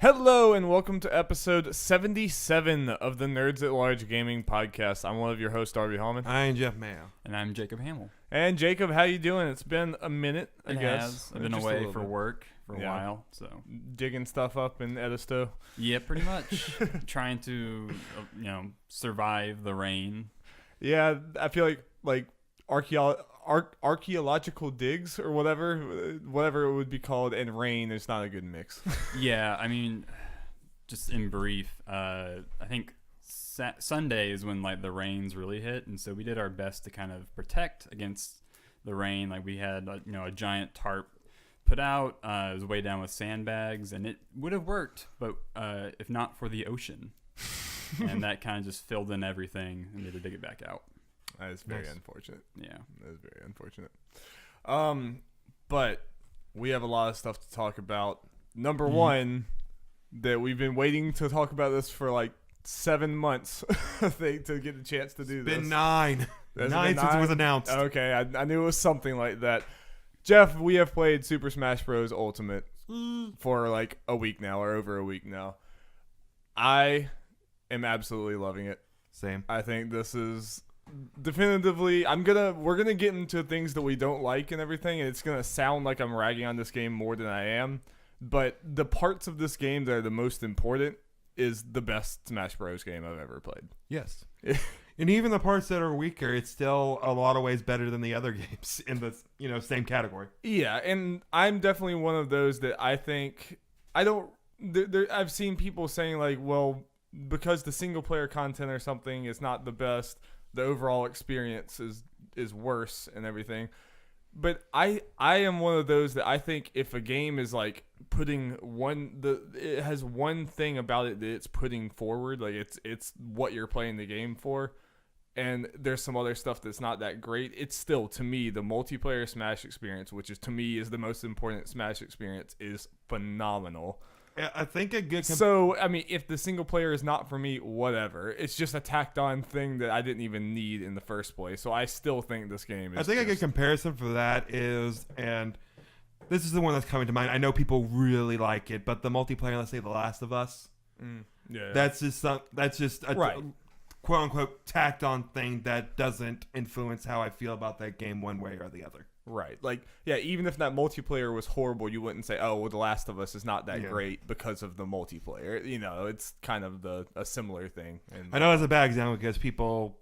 Hello and welcome to episode 77 of the Nerds at Large Gaming Podcast. I'm one of your hosts, Darby Hallman. I'm Jeff Mayo. And I'm Jacob Hamill. And Jacob, how you doing? It's been a minute, I guess. I've been away for work for a while, so digging stuff up in Edisto. Yeah, pretty much. Trying to, survive the rain. Yeah, I feel like archaeological digs or whatever it would be called, and rain is not a good mix. Yeah, I mean, just in brief, I think Sunday is when the rains really hit, and so we did our best to kind of protect against the rain. Like we had a giant tarp put out. It was way down with sandbags, and it would have worked, but if not for the ocean, and that kind of just filled in everything and made to dig it back out. That is very unfortunate. Yeah. That is very unfortunate. But we have a lot of stuff to talk about. Number one, that we've been waiting to talk about this for 7 months, I think, to get a chance to do this. It's been nine. Nine since it was announced. Okay, I knew it was something like that. Jeff, we have played Super Smash Bros. Ultimate for a week now, or over a week now. I am absolutely loving it. Same. I think this is definitively we're gonna get into things that we don't like and everything, and it's gonna sound like I'm ragging on this game more than I am, but the parts of this game that are the most important is the best Smash Bros. Game I've ever played. Yes. And even the parts that are weaker, it's still a lot of ways better than the other games in the same category. Yeah, and I'm definitely one of those that I think I've seen people saying well, because the single player content or something is not the best, the overall experience is worse and everything. But I am one of those that I think if a game is putting it has one thing about it that it's putting forward, it's what you're playing the game for, and there's some other stuff that's not that great, it's still, to me, the multiplayer Smash experience, which is to me is the most important Smash experience, is phenomenal. I think a good... So, I mean, if the single player is not for me, whatever. It's just a tacked on thing that I didn't even need in the first place. So I still think this game is... I think a good comparison for that is, and this is the one that's coming to mind, I know people really like it, but the multiplayer, let's say The Last of Us, yeah, that's just a right. quote-unquote tacked on thing that doesn't influence how I feel about that game one way or the other. Right. Even if that multiplayer was horrible, you wouldn't say, oh, well, The Last of Us is not that great because of the multiplayer. It's kind of a similar thing. And I know it's a bad example because people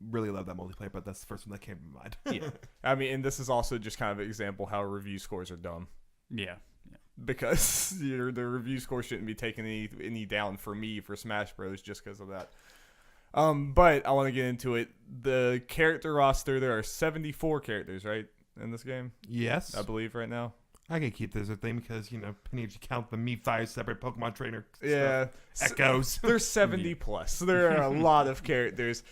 really love that multiplayer, but that's the first one that came to mind. Yeah. I mean, and this is also just kind of an example how review scores are dumb. Yeah. Because the review score shouldn't be taking any down for me for Smash Bros. Just because of that. But I want to get into it. The character roster, there are 74 characters, right, in this game? Yes. I believe right now. I can keep this a thing because, Penny, if you count the Me 5 separate Pokemon trainer stuff, echoes. There's 70 plus. So there are a lot of characters,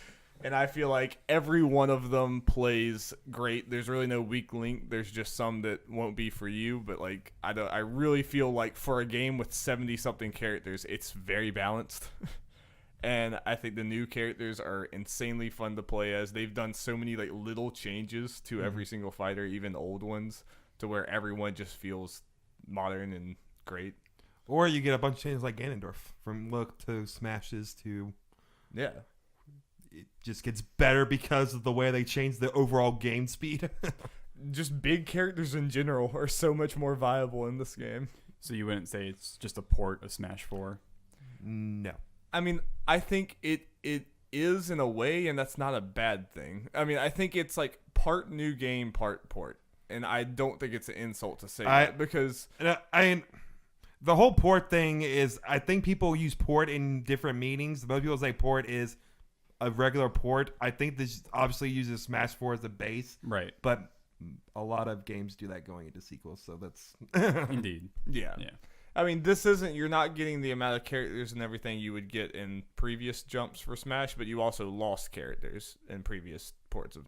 and I feel like every one of them plays great. There's really no weak link. There's just some that won't be for you, but I really feel like for a game with 70-something characters, it's very balanced. And I think the new characters are insanely fun to play as. They've done so many little changes to every single fighter, even old ones, to where everyone just feels modern and great. Or you get a bunch of changes like Ganondorf, from look to smashes to... Yeah. It just gets better because of the way they change the overall game speed. Just big characters in general are so much more viable in this game. So you wouldn't say it's just a port of Smash 4? No. I mean, I think it is in a way, and that's not a bad thing. I mean, I think it's part new game, part port. And I don't think it's an insult to say that because... the whole port thing is, I think people use port in different meanings. Most people say port is a regular port. I think this obviously uses Smash 4 as a base. Right. But a lot of games do that going into sequels, so that's... Indeed. Yeah. I mean, you're not getting the amount of characters and everything you would get in previous jumps for Smash, but you also lost characters in previous ports of,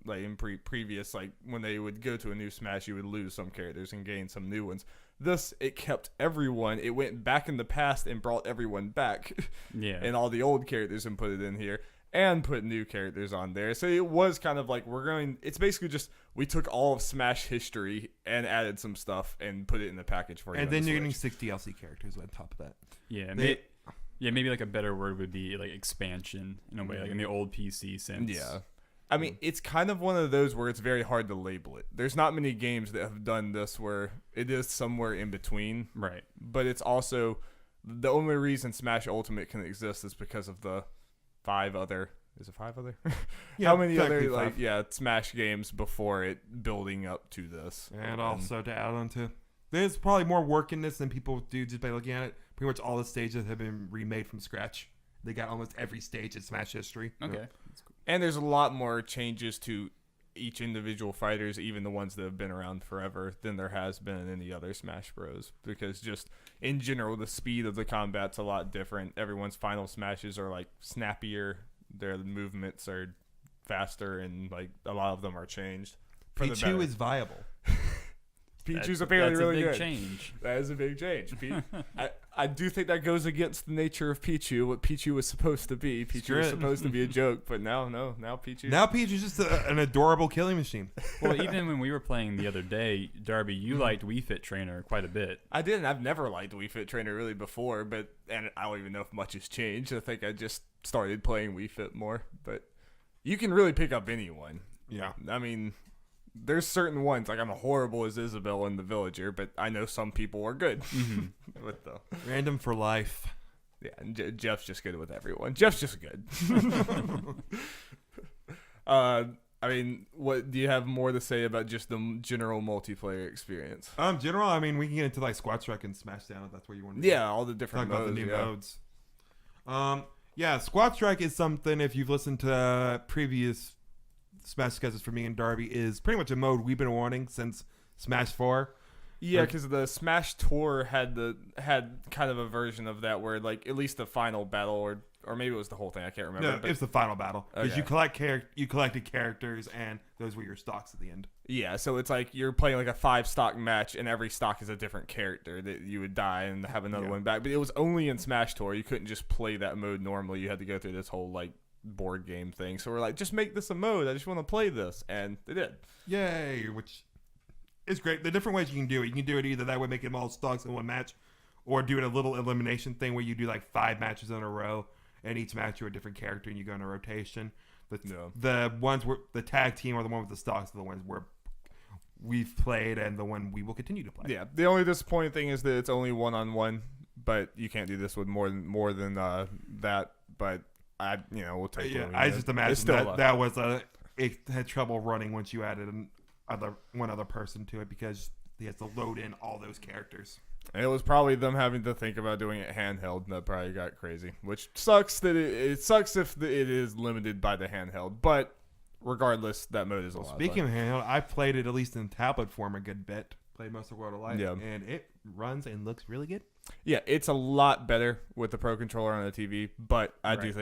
previous, when they would go to a new Smash, you would lose some characters and gain some new ones. This, it kept everyone. It went back in the past and brought everyone back. Yeah. And all the old characters and put it in here. and put new characters on there. So it was kind of like it's basically just we took all of Smash history and added some stuff and put it in the package for you. And then you're getting 6 DLC characters on top of that. Yeah, maybe like a better word would be like expansion in a way, like in the old PC sense. Yeah. I mean, it's kind of one of those where it's very hard to label it. There's not many games that have done this where it is somewhere in between. Right. But it's also the only reason Smash Ultimate can exist is because of the 5 other. Is it 5 other? Yeah, how many other technically 5. Smash games before it building up to this? And also to add on to, there's probably more work in this than people do just by looking at it. Pretty much all the stages have been remade from scratch. They got almost every stage in Smash history. Okay. Yeah. That's cool. And there's a lot more changes to each individual fighters, even the ones that have been around forever, than there has been in any other Smash Bros. Because just in general, the speed of the combat's a lot different. Everyone's final smashes are like snappier. Their movements are faster, and like a lot of them are changed. Pichu is viable. Pichu's apparently really good. That's a big change. That is a big change. I do think that goes against the nature of Pichu, what Pichu was supposed to be. Pichu was supposed to be a joke, but now Pichu. Now Pichu's just an adorable killing machine. Well, even when we were playing the other day, Darby, you liked Wii Fit Trainer quite a bit. I didn't. I've never liked Wii Fit Trainer really before, and I don't even know if much has changed. I think I just started playing Wii Fit more, but you can really pick up anyone. Yeah. I mean, there's certain ones, like I'm horrible as Isabelle in The Villager, but I know some people are good. With the Random for life. Yeah, and Jeff's just good with everyone. Jeff's just good. I mean, what do you have more to say about just the general multiplayer experience? General, I mean, we can get into like Squad Strike and Smashdown if that's what you want to do. Yeah, all the different talk modes. About the new modes. Yeah, Squad Strike is something, if you've listened to previous Smash sketches for me and Darby, is pretty much a mode we've been wanting since Smash 4. Yeah, because the Smash Tour had kind of a version of that where like at least the final battle or maybe it was the whole thing. I can't remember. No, it's the final battle because Okay. you collected characters and those were your stocks at the end. Yeah, so it's like you're playing like a 5-stock match and every stock is a different character that you would die and have another one back. But it was only in Smash Tour. You couldn't just play that mode normally. You had to go through this whole like board game thing. So we're like, just make this a mode. I just want to play this, and they did. Yay! Which is great. The different ways you can do it. You can do it either that way, make them all stocks in one match, or do it a little elimination thing where you do like 5 matches in a row, and each match you're a different character and you go in a rotation. The ones where the tag team or the one with the stocks are the ones where we've played and the one we will continue to play. Yeah. The only disappointing thing is that it's only 1-on-1, but you can't do this with more than that. But we'll take it. I just imagine it had trouble running once you added one other person to it because he has to load in all those characters. And it was probably them having to think about doing it handheld that probably got crazy, which sucks that it sucks if it is limited by the handheld. But regardless, that mode is a lot. Speaking of handheld, I played it at least in tablet form a good bit. Played most of World of Light, yeah. And it runs and looks really good. Yeah, it's a lot better with the Pro Controller on the TV, but I do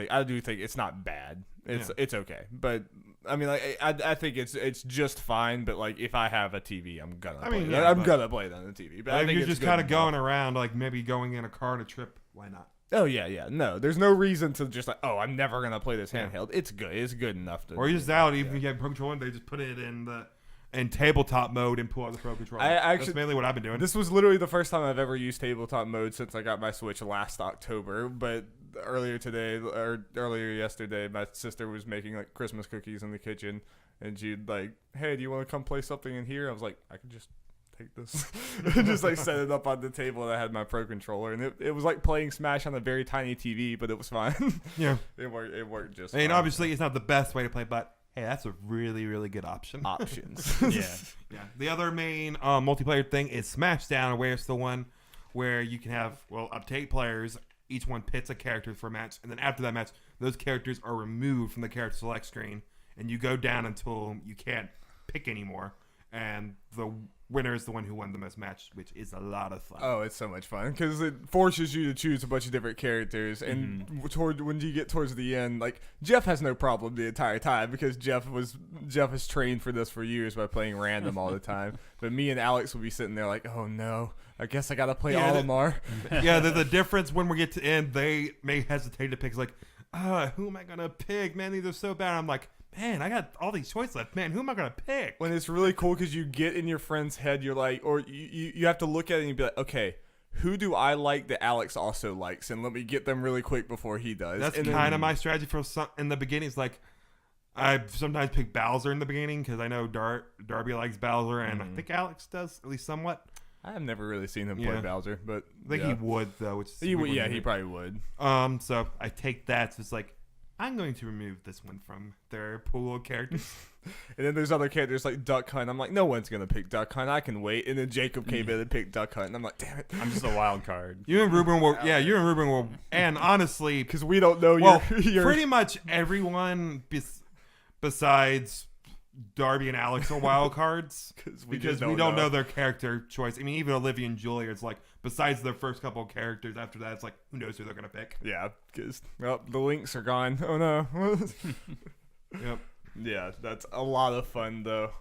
think it's not bad. It's okay, but I mean, like I think it's just fine. But like, if I have a TV, I'm gonna play it on the TV. But I think you're just kind of going around, like maybe going in a car on a trip. Why not? Oh yeah. No, there's no reason to just like, oh, I'm never gonna play this handheld. It's good. It's good enough to. Or you're just out. Even if you have Pro Controller, they just put it in tabletop mode and pull out the Pro Controller. That's mainly what I've been doing. This was literally the first time I've ever used tabletop mode since I got my Switch last October. But earlier yesterday, my sister was making like Christmas cookies in the kitchen, and she'd like, "Hey, do you want to come play something in here?" I was like, "I could just take this," and just like set it up on the table. And I had my Pro Controller, and it was like playing Smash on a very tiny TV, but it was fine. Yeah, it worked just. I mean, fine. Obviously, it's not the best way to play, but hey, that's a really, really good option. Options. Yeah. The other main multiplayer thing is Smashdown, where it's the one where you can have, up to 8 players. Each one pits a character for a match. And then after that match, those characters are removed from the character select screen. And you go down until you can't pick anymore. And the winner is the one who won the most matches, which is a lot of fun. Oh, it's so much fun because it forces you to choose a bunch of different characters. And when you get towards the end, like Jeff has no problem the entire time because Jeff has trained for this for years by playing random all the time. But me and Alex will be sitting there like, oh no, I guess I got to play Olimar. Yeah, the difference when we get to end, they may hesitate to pick like, who am I gonna pick? Man, these are so bad. I'm like, man, I got all these choices left. Man, who am I gonna pick? When it's really cool because you get in your friend's head, you're like, or you have to look at it and you be like, okay, who do I like that Alex also likes, and let me get them really quick before he does. That's and kind of my strategy for some in the beginning. It's like I sometimes pick Bowser in the beginning because I know Darby likes Bowser, and I think Alex does at least somewhat. I have never really seen him play Bowser, but I think he would though. Which is he probably would. So I take that. So it's like I'm going to remove this one from their pool of characters. And then there's other characters like Duck Hunt. I'm like, no one's gonna pick Duck Hunt. I can wait. And then Jacob came in and picked Duck Hunt, and I'm like, damn it. I'm just a wild card. You and Ruben were, you and Ruben were, and honestly, Because we don't know your pretty much everyone besides Darby and Alex are wild cards because we don't know their character choice. I mean, even Olivia and Julia, it's like besides their first couple of characters, after that, it's like who knows who they're gonna pick. Yeah, because the links are gone. Oh no. Yep. Yeah, that's a lot of fun though.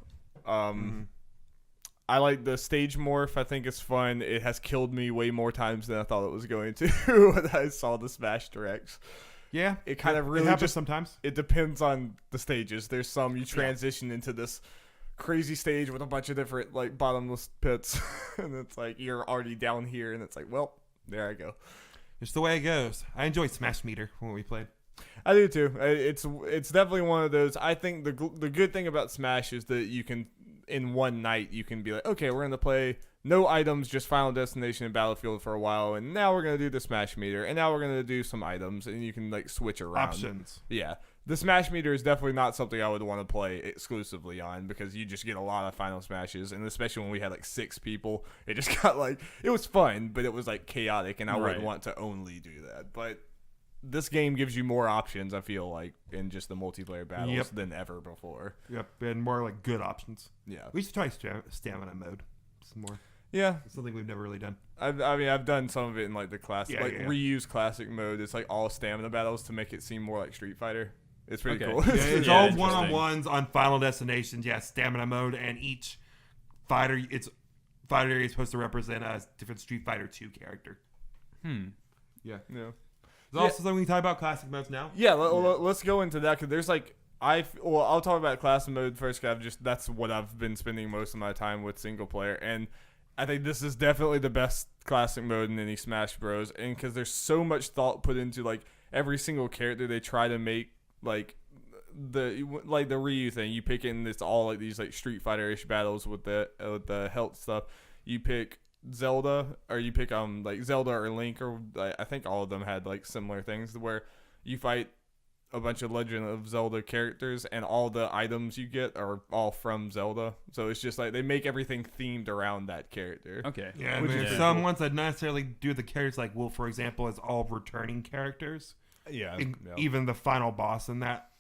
I like the stage morph. I think it's fun. It has killed me way more times than I thought it was going to when I saw the Smash Directs. Yeah, it kind of really happens just sometimes. It depends on the stages. There's some you transition into this crazy stage with a bunch of different like bottomless pits, and it's like you're already down here, and it's like, well, there I go. It's the way it goes. I enjoyed Smash Meter when we played. I do too. It's definitely one of those. I think the good thing about Smash is that you can in one night you can be like, okay, we're gonna play no items, just Final Destination and Battlefield for a while, and now we're gonna do the Smash Meter, and now we're gonna do some items, and you can like switch around Options. Yeah, the Smash Meter is definitely not something I would want to play exclusively on because you just get a lot of Final Smashes, and especially when we had like 6 people, it just got like it was fun, but it was like chaotic, and I wouldn't want to only do that, but. This game gives you more options, I feel like, in just the multiplayer battles than ever before. Yep, and more like good options. Yeah. We should try stamina mode some more. Yeah. It's something we've never really done. I've done some of it in like the classic, reuse classic mode. It's like all stamina battles to make it seem more like Street Fighter. It's pretty cool. Yeah, it's all one-on-ones on Final Destinations. Yeah, stamina mode, and each fighter area is supposed to represent a different Street Fighter 2 character. Yeah. There's also something we can talk about classic modes now. Yeah, let's go into that because there's like I'll talk about classic mode first. Cause that's what I've been spending most of my time with single player, and I think this is definitely the best classic mode in any Smash Bros. And because there's so much thought put into like every single character they try to make like the Ryu thing. You pick in it's all like these like Street Fighter-ish battles with the health stuff. You pick Zelda, or you pick like Zelda or Link, or I think all of them had like similar things where you fight a bunch of Legend of Zelda characters and all the items you get are all from Zelda. So it's just like they make everything themed around that character. Okay. Yeah, and there's some ones that not necessarily do the characters, like Wolf, for example, is all returning characters. Yeah. Even the final boss in that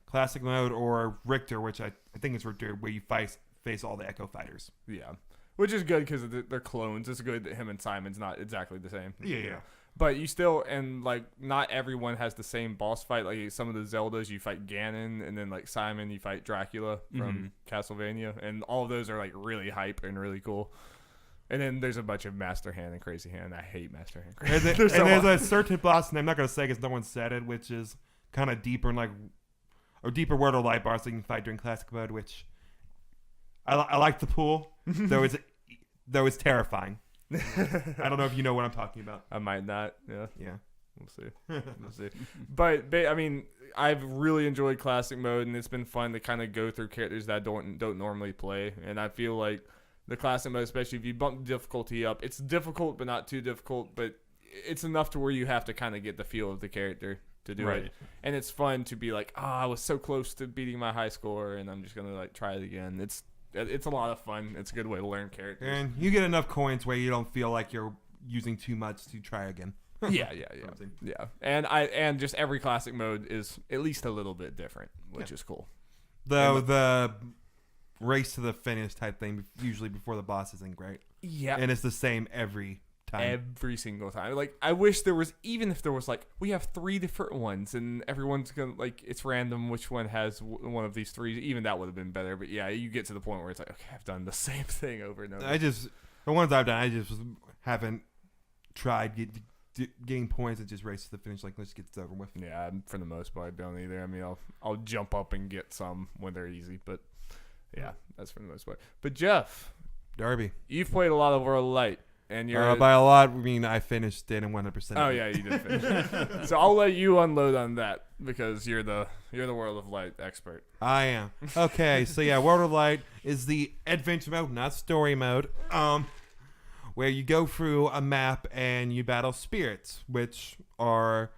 classic mode, or Richter, which I think it's Richter, where you face all the Echo Fighters. Yeah. Which is good because they're clones. It's good that him and Simon's not exactly the same. Yeah. But you still, and like, not everyone has the same boss fight. Like, some of the Zeldas, you fight Ganon, and then like Simon, you fight Dracula from Castlevania. And all of those are like really hype and really cool. And then there's a bunch of Master Hand and Crazy Hand. I hate Master Hand. There's a certain boss, and I'm not going to say because no one said it, which is kind of deeper, or deeper world or light bars that you can fight during classic mode, which I like the pool, though it's terrifying. I don't know if you know what I'm talking about. I might not. Yeah. We'll see. But I mean, I've really enjoyed classic mode, and it's been fun to kind of go through characters that I don't normally play. And I feel like the classic mode, especially if you bump the difficulty up, it's difficult but not too difficult. But it's enough to where you have to kind of get the feel of the character to do it. And it's fun to be like, I was so close to beating my high score, and I'm just gonna like try it again. It's a lot of fun. It's a good way to learn characters. And you get enough coins where you don't feel like you're using too much to try again. Yeah. And just every classic mode is at least a little bit different, which is cool. Though the race to the finish type thing, usually before the boss, isn't great. Yeah. And it's the same every time. Every single time. Like, I wish there was, even if there was like, we have 3 different ones and everyone's gonna, like, it's random which one has one of these 3. Even that would have been better. But yeah, you get to the point where it's like, okay, I've done the same thing over and over. The ones I've done, I just haven't tried getting points and just race to the finish. Like, let's get this over with. Yeah, for the most part, I don't either. I mean, I'll jump up and get some when they're easy, but yeah, that's for the most part. But Jeff, Darby, you've played a lot of World of Light, and you're by a lot, I mean I finished it in 100%. Oh yeah, you did finish. So I'll let you unload on that because you're the World of Light expert. I am. Okay, so yeah, World of Light is the adventure mode, not story mode. Where you go through a map and you battle spirits, which are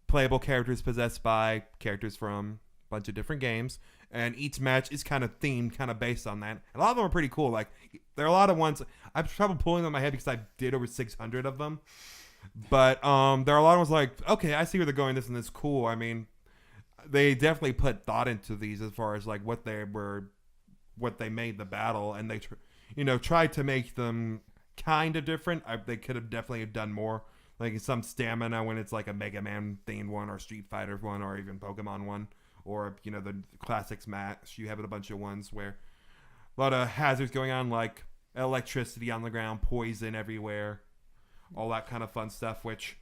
playable characters possessed by characters from a bunch of different games. And each match is kind of themed, kind of based on that. A lot of them are pretty cool. Like, there are a lot of ones, I'm trouble pulling them in my head because I did over 600 of them. But there are a lot of ones like, okay, I see where they're going, this and this cool. I mean, they definitely put thought into these as far as like what they made the battle. And they, tried to make them kind of different. They could have definitely done more, like some stamina when it's like a Mega Man themed one or Street Fighter one or even Pokemon one, or the classics match. You have a bunch of ones where a lot of hazards going on, like electricity on the ground, poison everywhere, all that kind of fun stuff, which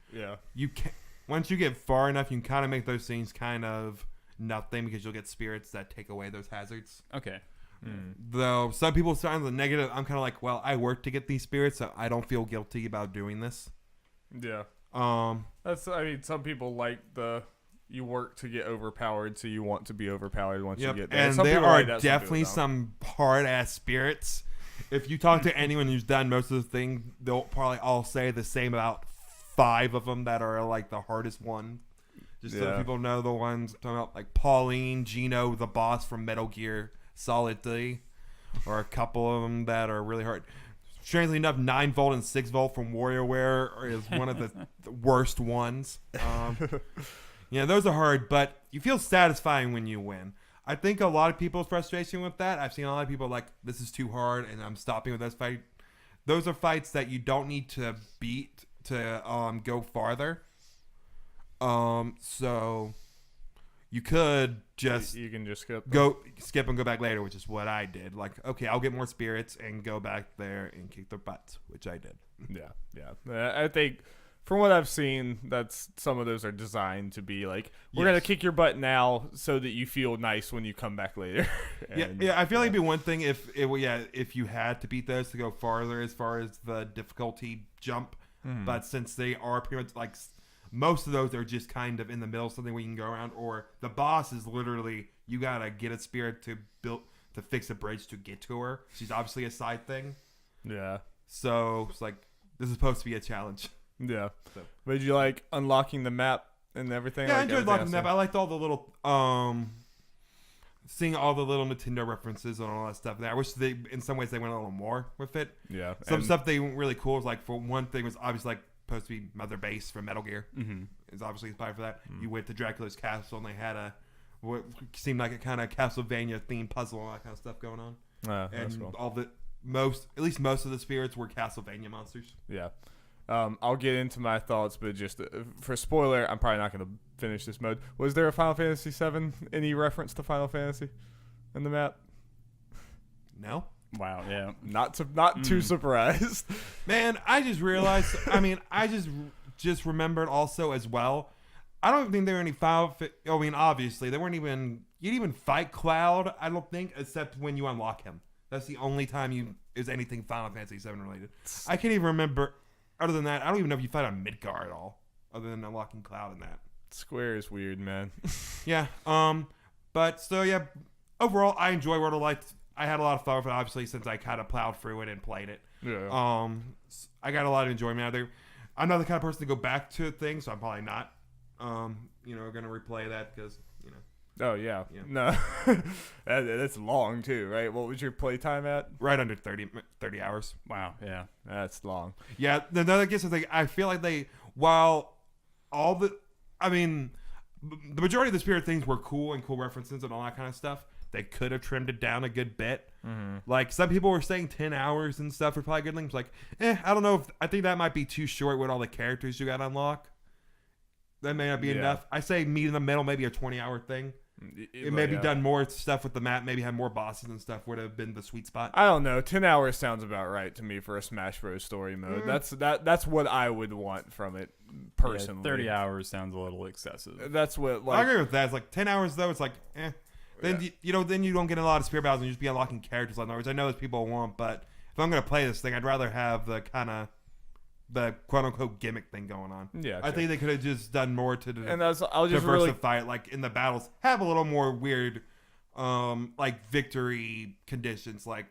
you can, once you get far enough, you can kind of make those things kind of nothing because you'll get spirits that take away those hazards. Okay. Though some people start on the negative, I'm kind of like, well, I work to get these spirits, so I don't feel guilty about doing this. Yeah. Some people like you work to get overpowered, so you want to be overpowered once you get there. And there are definitely some hard ass spirits. If you talk to anyone who's done most of the thing, they'll probably all say the same about 5 of them that are like the hardest one. Just so people know the ones I'm talking about, like Pauline, Gino, the boss from Metal Gear Solid 3, or a couple of them that are really hard. Strangely enough, 9-volt and 6-volt from WarioWare is one of the worst ones. Those are hard, but you feel satisfying when you win. I think a lot of people's frustration with that, I've seen a lot of people like, this is too hard and I'm stopping with this fight. Those are fights that you don't need to beat to go farther. So you could just skip and go back later, which is what I did. Like, okay, I'll get more spirits and go back there and kick their butts, which I did. Yeah. I think from what I've seen, that's some of those are designed to be like, we're gonna kick your butt now so that you feel nice when you come back later. I feel like it'd be one thing if you had to beat those to go farther as far as the difficulty jump, but since they are pretty much like. Most of those are just kind of in the middle, something where you can go around, or the boss is literally you gotta get a spirit to fix a bridge to get to her. She's obviously a side thing. Yeah. So it's like this is supposed to be a challenge. Yeah. So. But did you like unlocking the map and everything? Yeah, I enjoyed unlocking the map. I liked all the little seeing all the little Nintendo references and all that stuff. I wish in some ways they went a little more with it. Yeah. Some stuff they went really cool. Was like, for one thing, was obviously like supposed to be Mother Base from Metal Gear. Is obviously inspired for that. You went to Dracula's castle and they had what seemed like a kind of Castlevania themed puzzle and all that kind of stuff going on. And cool. At least most of the spirits were Castlevania monsters. Yeah. I'll get into my thoughts, but just for spoiler, I'm probably not going to finish this mode. Was there a Final Fantasy VII? Any reference to Final Fantasy in the map? No. Wow, yeah. Not too surprised. Man, I just realized, I just remembered also as well, I don't think there were any obviously, there weren't even, you didn't even fight Cloud, I don't think, except when you unlock him. That's the only time is anything Final Fantasy VII related. I can't even remember, other than that, I don't even know if you fight on Midgar at all, other than unlocking Cloud in that. Square is weird, man. Yeah, but, so yeah, overall, I enjoy World of Light. I had a lot of fun with it, obviously, since I kind of plowed through it and played it. Yeah. I got a lot of enjoyment out of there. I'm not the kind of person to go back to things, so I'm probably not, going to replay that because, Oh, yeah. No. That's long, too, right? What was your playtime at? Right under 30 hours. Wow, yeah. That's long. Yeah, another guess is I feel like the majority of the spirit things were cool and cool references and all that kind of stuff. They could have trimmed it down a good bit. Like, some people were saying 10 hours and stuff for probably good things. Like, I don't know. I think that might be too short with all the characters you got to unlock. That may not be enough. I say meet in the middle, maybe a 20-hour thing. It maybe done more stuff with the map, maybe had more bosses and stuff would have been the sweet spot. I don't know. 10 hours sounds about right to me for a Smash Bros. Story mode. That's what I would want from it personally. 30 hours sounds a little excessive. That's what. I agree with that. It's like 10 hours though. It's like, Then then you don't get a lot of spirit battles and you just be unlocking characters. In other words, I know as people want, but if I'm gonna play this thing, I'd rather have the quote unquote gimmick thing going on. Yeah, I think they could have just done more to diversify it, like in the battles, have a little more weird, like victory conditions. Like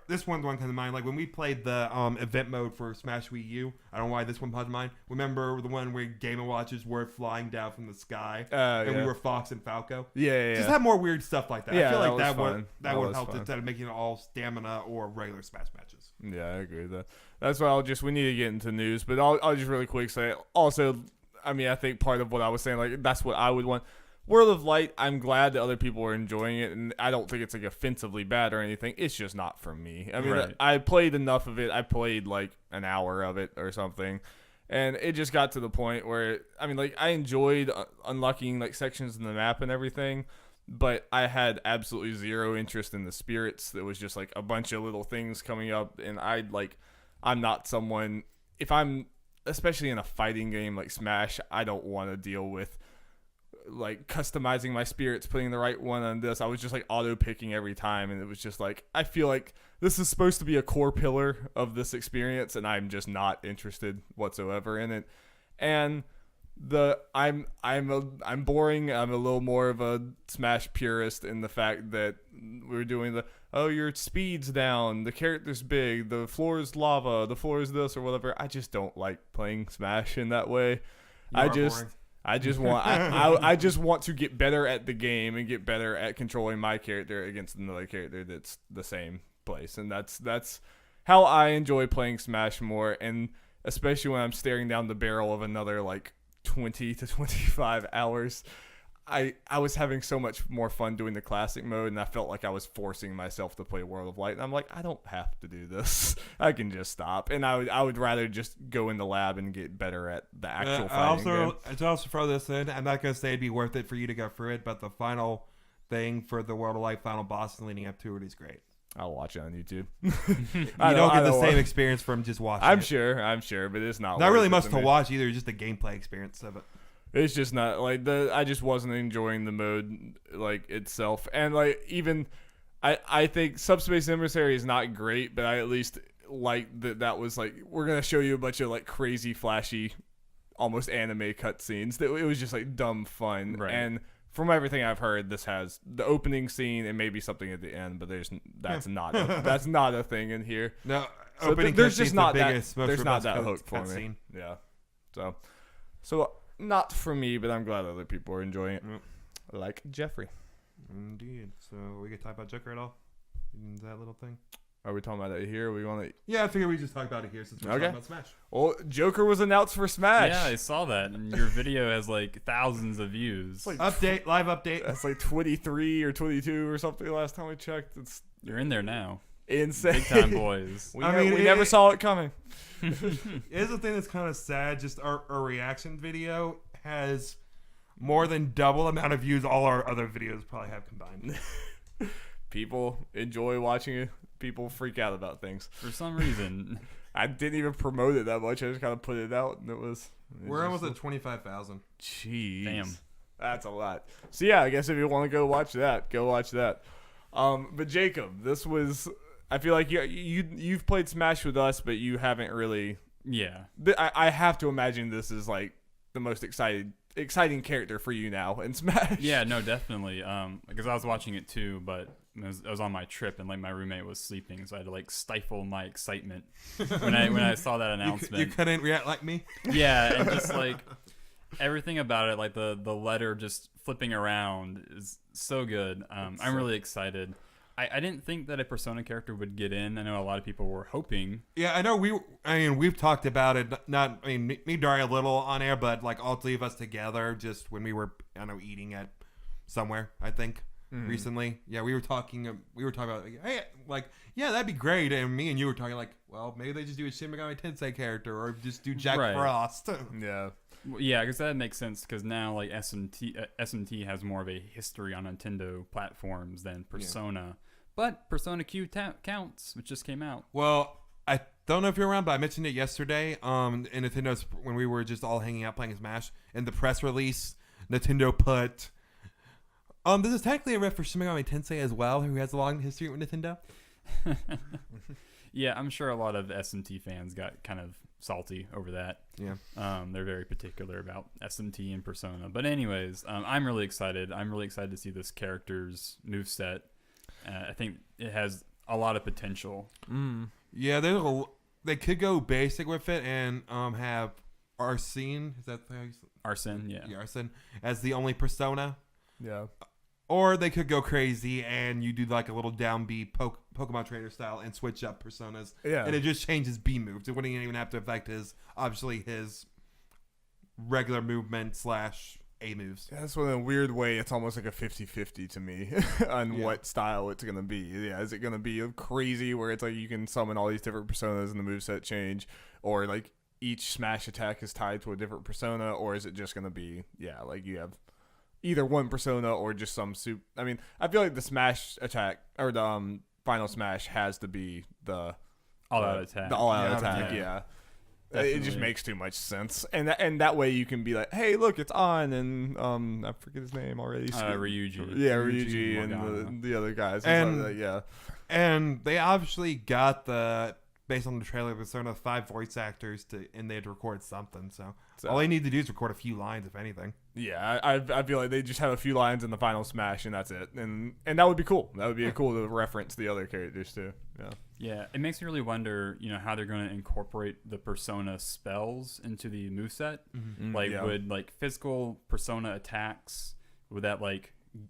this one comes to mind. Like when we played the event mode for Smash Wii U, I don't know why this one comes to mind. Remember the one where Game & Watches were flying down from the sky, and we were Fox and Falco. Yeah. Just have more weird stuff like that. Yeah, I feel like that would help fun. instead of making it all stamina or regular Smash matches. Yeah, I agree with that. That's why we need to get into news, but I'll just really quick say also, I mean, I think part of what I was saying, like, that's what I would want. World of Light, I'm glad that other people are enjoying it, and I don't think it's like offensively bad or anything. It's just not for me. I mean, right. I played enough of it. I played like an hour of it or something, and it just got to the point where, I mean, like, I enjoyed unlocking like sections in the map and everything, but I had absolutely zero interest in the spirits. There was just like a bunch of little things coming up, and I'm not someone, if I'm, especially in a fighting game like Smash, I don't want to deal with like customizing my spirits, putting the right one on this. I was just like auto picking every time, and it was just like, I feel like this is supposed to be a core pillar of this experience, and I'm just not interested whatsoever in it. And I'm boring. I'm a little more of a Smash purist in the fact that we're doing your speed's down, the character's big, the floor is lava, the floor is this or whatever. I just don't like playing Smash in that way. I just want to get better at the game and get better at controlling my character against another character that's the same place, and that's how I enjoy playing Smash more. And especially when I'm staring down the barrel of another like 20 to 25 hours, I was having so much more fun doing the classic mode, and I felt like I was forcing myself to play World of Light, and I'm like, I don't have to do this. I can just stop, and I would rather just go in the lab and get better at the actual fighting game. To also throw this in, I'm not going to say it'd be worth it for you to go through it, but the final thing for the World of Light final boss and leading up to it is great. I'll watch it on YouTube. You don't get the same experience from just watching I'm sure, but it's not really much to watch either, just the gameplay experience of it. It's just not like I just wasn't enjoying the mode like itself, and like even I think Subspace Emissary is not great, but I at least like that was like, we're gonna show you a bunch of like crazy flashy, almost anime cutscenes. It was just like dumb fun, right. And from everything I've heard, this has the opening scene and maybe something at the end, but that's not a thing in here. No, so there's just not that. There's not that hook for me. Scene. Yeah, so. Not for me, but I'm glad other people are enjoying it. Like Jeffrey. Indeed. So we could talk about Joker at all? That little thing? Are we talking about it here? We want to? Yeah, I figured we just talk about it here since we're talking about Smash. Well, Joker was announced for Smash. Yeah, I saw that, and your video has like thousands of views. Like live update. That's like 23 or 22 or something. Last time we checked, You're in there now. Insane. Big time boys. We never saw it coming. Here's the thing that's kind of sad. Just our reaction video has more than double the amount of views all our other videos probably have combined. People enjoy watching it. People freak out about things. For some reason. I didn't even promote it that much. I just kind of put it out, and we're almost at 25,000. Jeez. Damn. That's a lot. So yeah, I guess if you want to go watch that, go watch that. But Jacob, this was... I feel like you've played Smash with us, but you haven't really. Yeah. I have to imagine this is like the most exciting character for you now in Smash. Yeah, no, definitely. Because I was watching it too, but I was on my trip and like my roommate was sleeping, so I had to like stifle my excitement when I saw that announcement. You couldn't react like me. Yeah, and just like everything about it, like the letter just flipping around is so good. I'm really excited. I didn't think that a Persona character would get in. I know a lot of people were hoping. Yeah, I know. We've talked about it. Me, Dari, a little on air, but like all three of us together, just when we were, eating at somewhere. I think recently. Yeah, we were talking about, like, hey, like, yeah, that'd be great. And me and you were talking like, well, maybe they just do a Shin Megami Tensei character or just do Jack Frost. Yeah. Well, yeah, because that makes sense. Because now, like SMT has more of a history on Nintendo platforms than Persona, but Persona Q counts, which just came out. Well, I don't know if you're around, but I mentioned it yesterday. In Nintendo's when we were just all hanging out playing Smash. In the press release, Nintendo put, this is technically a ref for Shin Megami Tensei as well, who has a long history with Nintendo. Yeah, I'm sure a lot of SMT fans got kind of salty over that. Yeah. They're very particular about SMT and Persona. But anyways, I'm really excited. I'm really excited to see this character's moveset. I think it has a lot of potential. Yeah, they could go basic with it and have Arsene. Is that how you say? Arsene, yeah. Yeah, Arsene as the only persona. Yeah. Or they could go crazy and you do like a little downbeat Pokemon trainer style and switch up personas. Yeah. And it just changes B moves. It wouldn't even have to affect his regular movement / A moves. Yeah, that's one in a weird way. It's almost like a 50-50 to me on what style it's going to be. Yeah, is it going to be crazy where it's like you can summon all these different personas and the moveset change? Or like each smash attack is tied to a different persona? Or is it just going to be, like you have either one persona or just some soup? I mean, I feel like the smash attack or the final smash has to be the all-out attack. The all-out attack, yeah. It just makes too much sense, and that way you can be like, hey, look, it's on, and I forget his name already. Ryuji. Yeah, Ryuji and the other guys, and and they obviously got based on the trailer, Persona 5 voice actors and they had to record something. So all they need to do is record a few lines, if anything. Yeah, I feel like they just have a few lines in the final smash, and that's it, and that would be cool. That would be cool to reference the other characters too. Yeah. Yeah, it makes me really wonder, how they're going to incorporate the Persona spells into the moveset. Mm-hmm. Would like physical Persona attacks, would that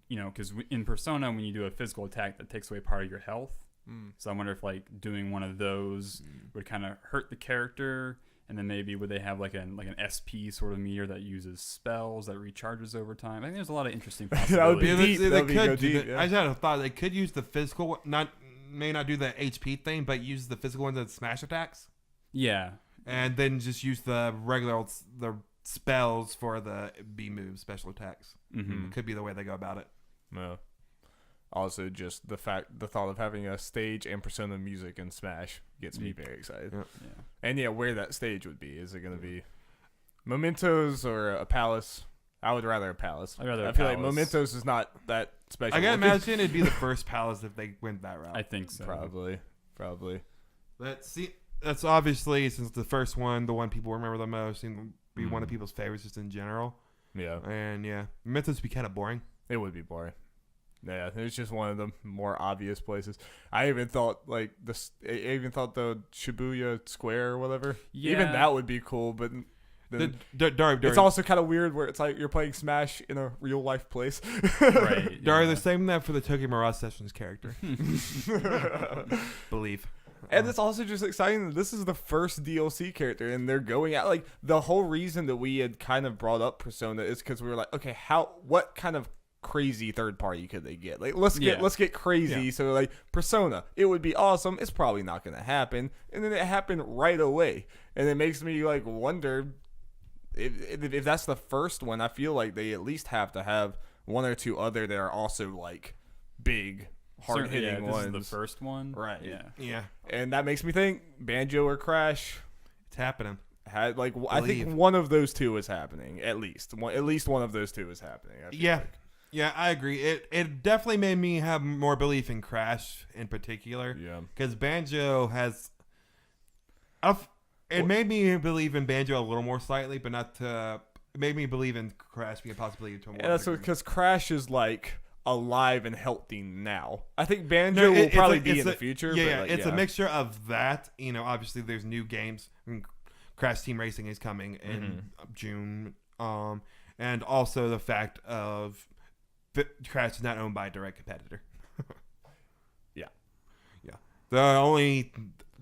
because in Persona when you do a physical attack that takes away part of your health. So I wonder if doing one of those would kind of hurt the character, and then maybe would they have like an SP sort of meter that uses spells that recharges over time? I think there's a lot of interesting possibilities. That would be deep. They could deep. I just had a thought. They could use the physical, may not do the HP thing, but use the physical ones as smash attacks. Yeah, and then just use the the spells for the B move special attacks. Mm-hmm. Could be the way they go about it. Yeah. Also, just the thought of having a stage and Persona music in Smash gets me very excited. Yeah. And where that stage would be. Is it going to be Mementos or a Palace? I would rather a Palace. I feel like Mementos is not that special. I can imagine it'd be the first Palace if they went that route. I think so. Probably. That's obviously, since the first one, the one people remember the most, and be one of people's favorites just in general. Yeah. And Mementos would be kind of boring. It would be boring. Yeah, it's just one of the more obvious places. I even thought the Shibuya Square or whatever. Yeah. Even that would be cool, but Darby, it's also kind of weird where it's like you're playing Smash in a real life place. Right. Darby, they're saving that for the Tokyo Mirage Sessions character. Believe. And it's also just exciting that this is the first DLC character, and they're going out the whole reason that we had kind of brought up Persona is because we were like, okay, what kind of crazy third party could they get? Let's get crazy. Yeah. So Persona, it would be awesome. It's probably not going to happen, and then it happened right away, and it makes me wonder if that's the first one. I feel like they at least have to have one or two other that are also big, hard hitting ones. This is the first one, right? Yeah. And that makes me think Banjo or Crash. It's happening. I think one of those two is happening. At least one of those two is happening. Yeah, I agree. It definitely made me have more belief in Crash in particular. Yeah. Because Banjo has... It made me believe in Banjo a little more slightly, but not to... It made me believe in Crash being a possibility to more. And that's because Crash is alive and healthy now. I think Banjo will probably be in the future. Yeah, it's a mixture of that. Obviously there's new games. Crash Team Racing is coming in June. And also the fact of... Crash is not owned by a direct competitor. Yeah. The only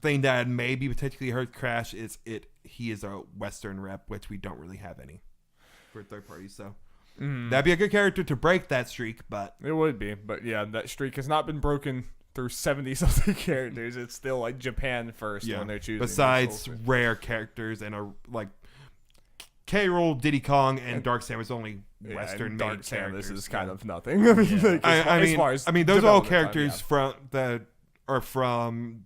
thing that maybe potentially hurt Crash is he is a Western rep, which we don't really have any for third parties. So that'd be a good character to break that streak, but it would be. But that streak has not been broken through 70 something characters. It's still Japan first when they're choosing. Besides rare characters and K. Rool, Diddy Kong, and Dark Samus only Yeah, Western and main Dark characters. Samus is kind of nothing. I mean, Yeah. like, as far as I mean, those are all development characters time, from that are from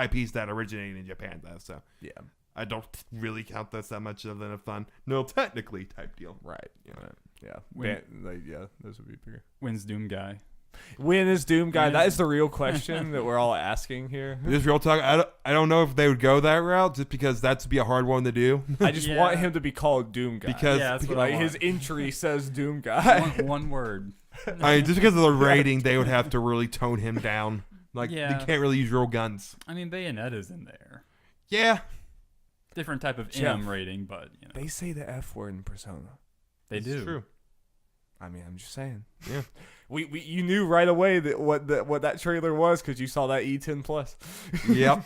IPs that originated in Japan, though. So yeah. I don't really count this that much of a fun, no, technically type deal. Right. Yeah. Right. Yeah. When- Those would be bigger. When's Doom Guy? When is Doom Guy? When That is- is the real question that we're all asking here. Just real talk. I don't know if they would go that route, just because that'd be a hard one to do. I just Yeah. want him to be called Doom Guy. Because Yeah, that's what I like want. his entry says Doom Guy. One word. I mean, just because of the rating, they would have to really tone him down. Like, Yeah. you can't really use real guns. I mean, Bayonetta's in there. Yeah. Different type of Jeff. M rating, but you know They say the F word in Persona. they It's do. true. I mean, I'm just saying. Yeah. We you knew right away that what that trailer was because you saw that E10 plus. Yep.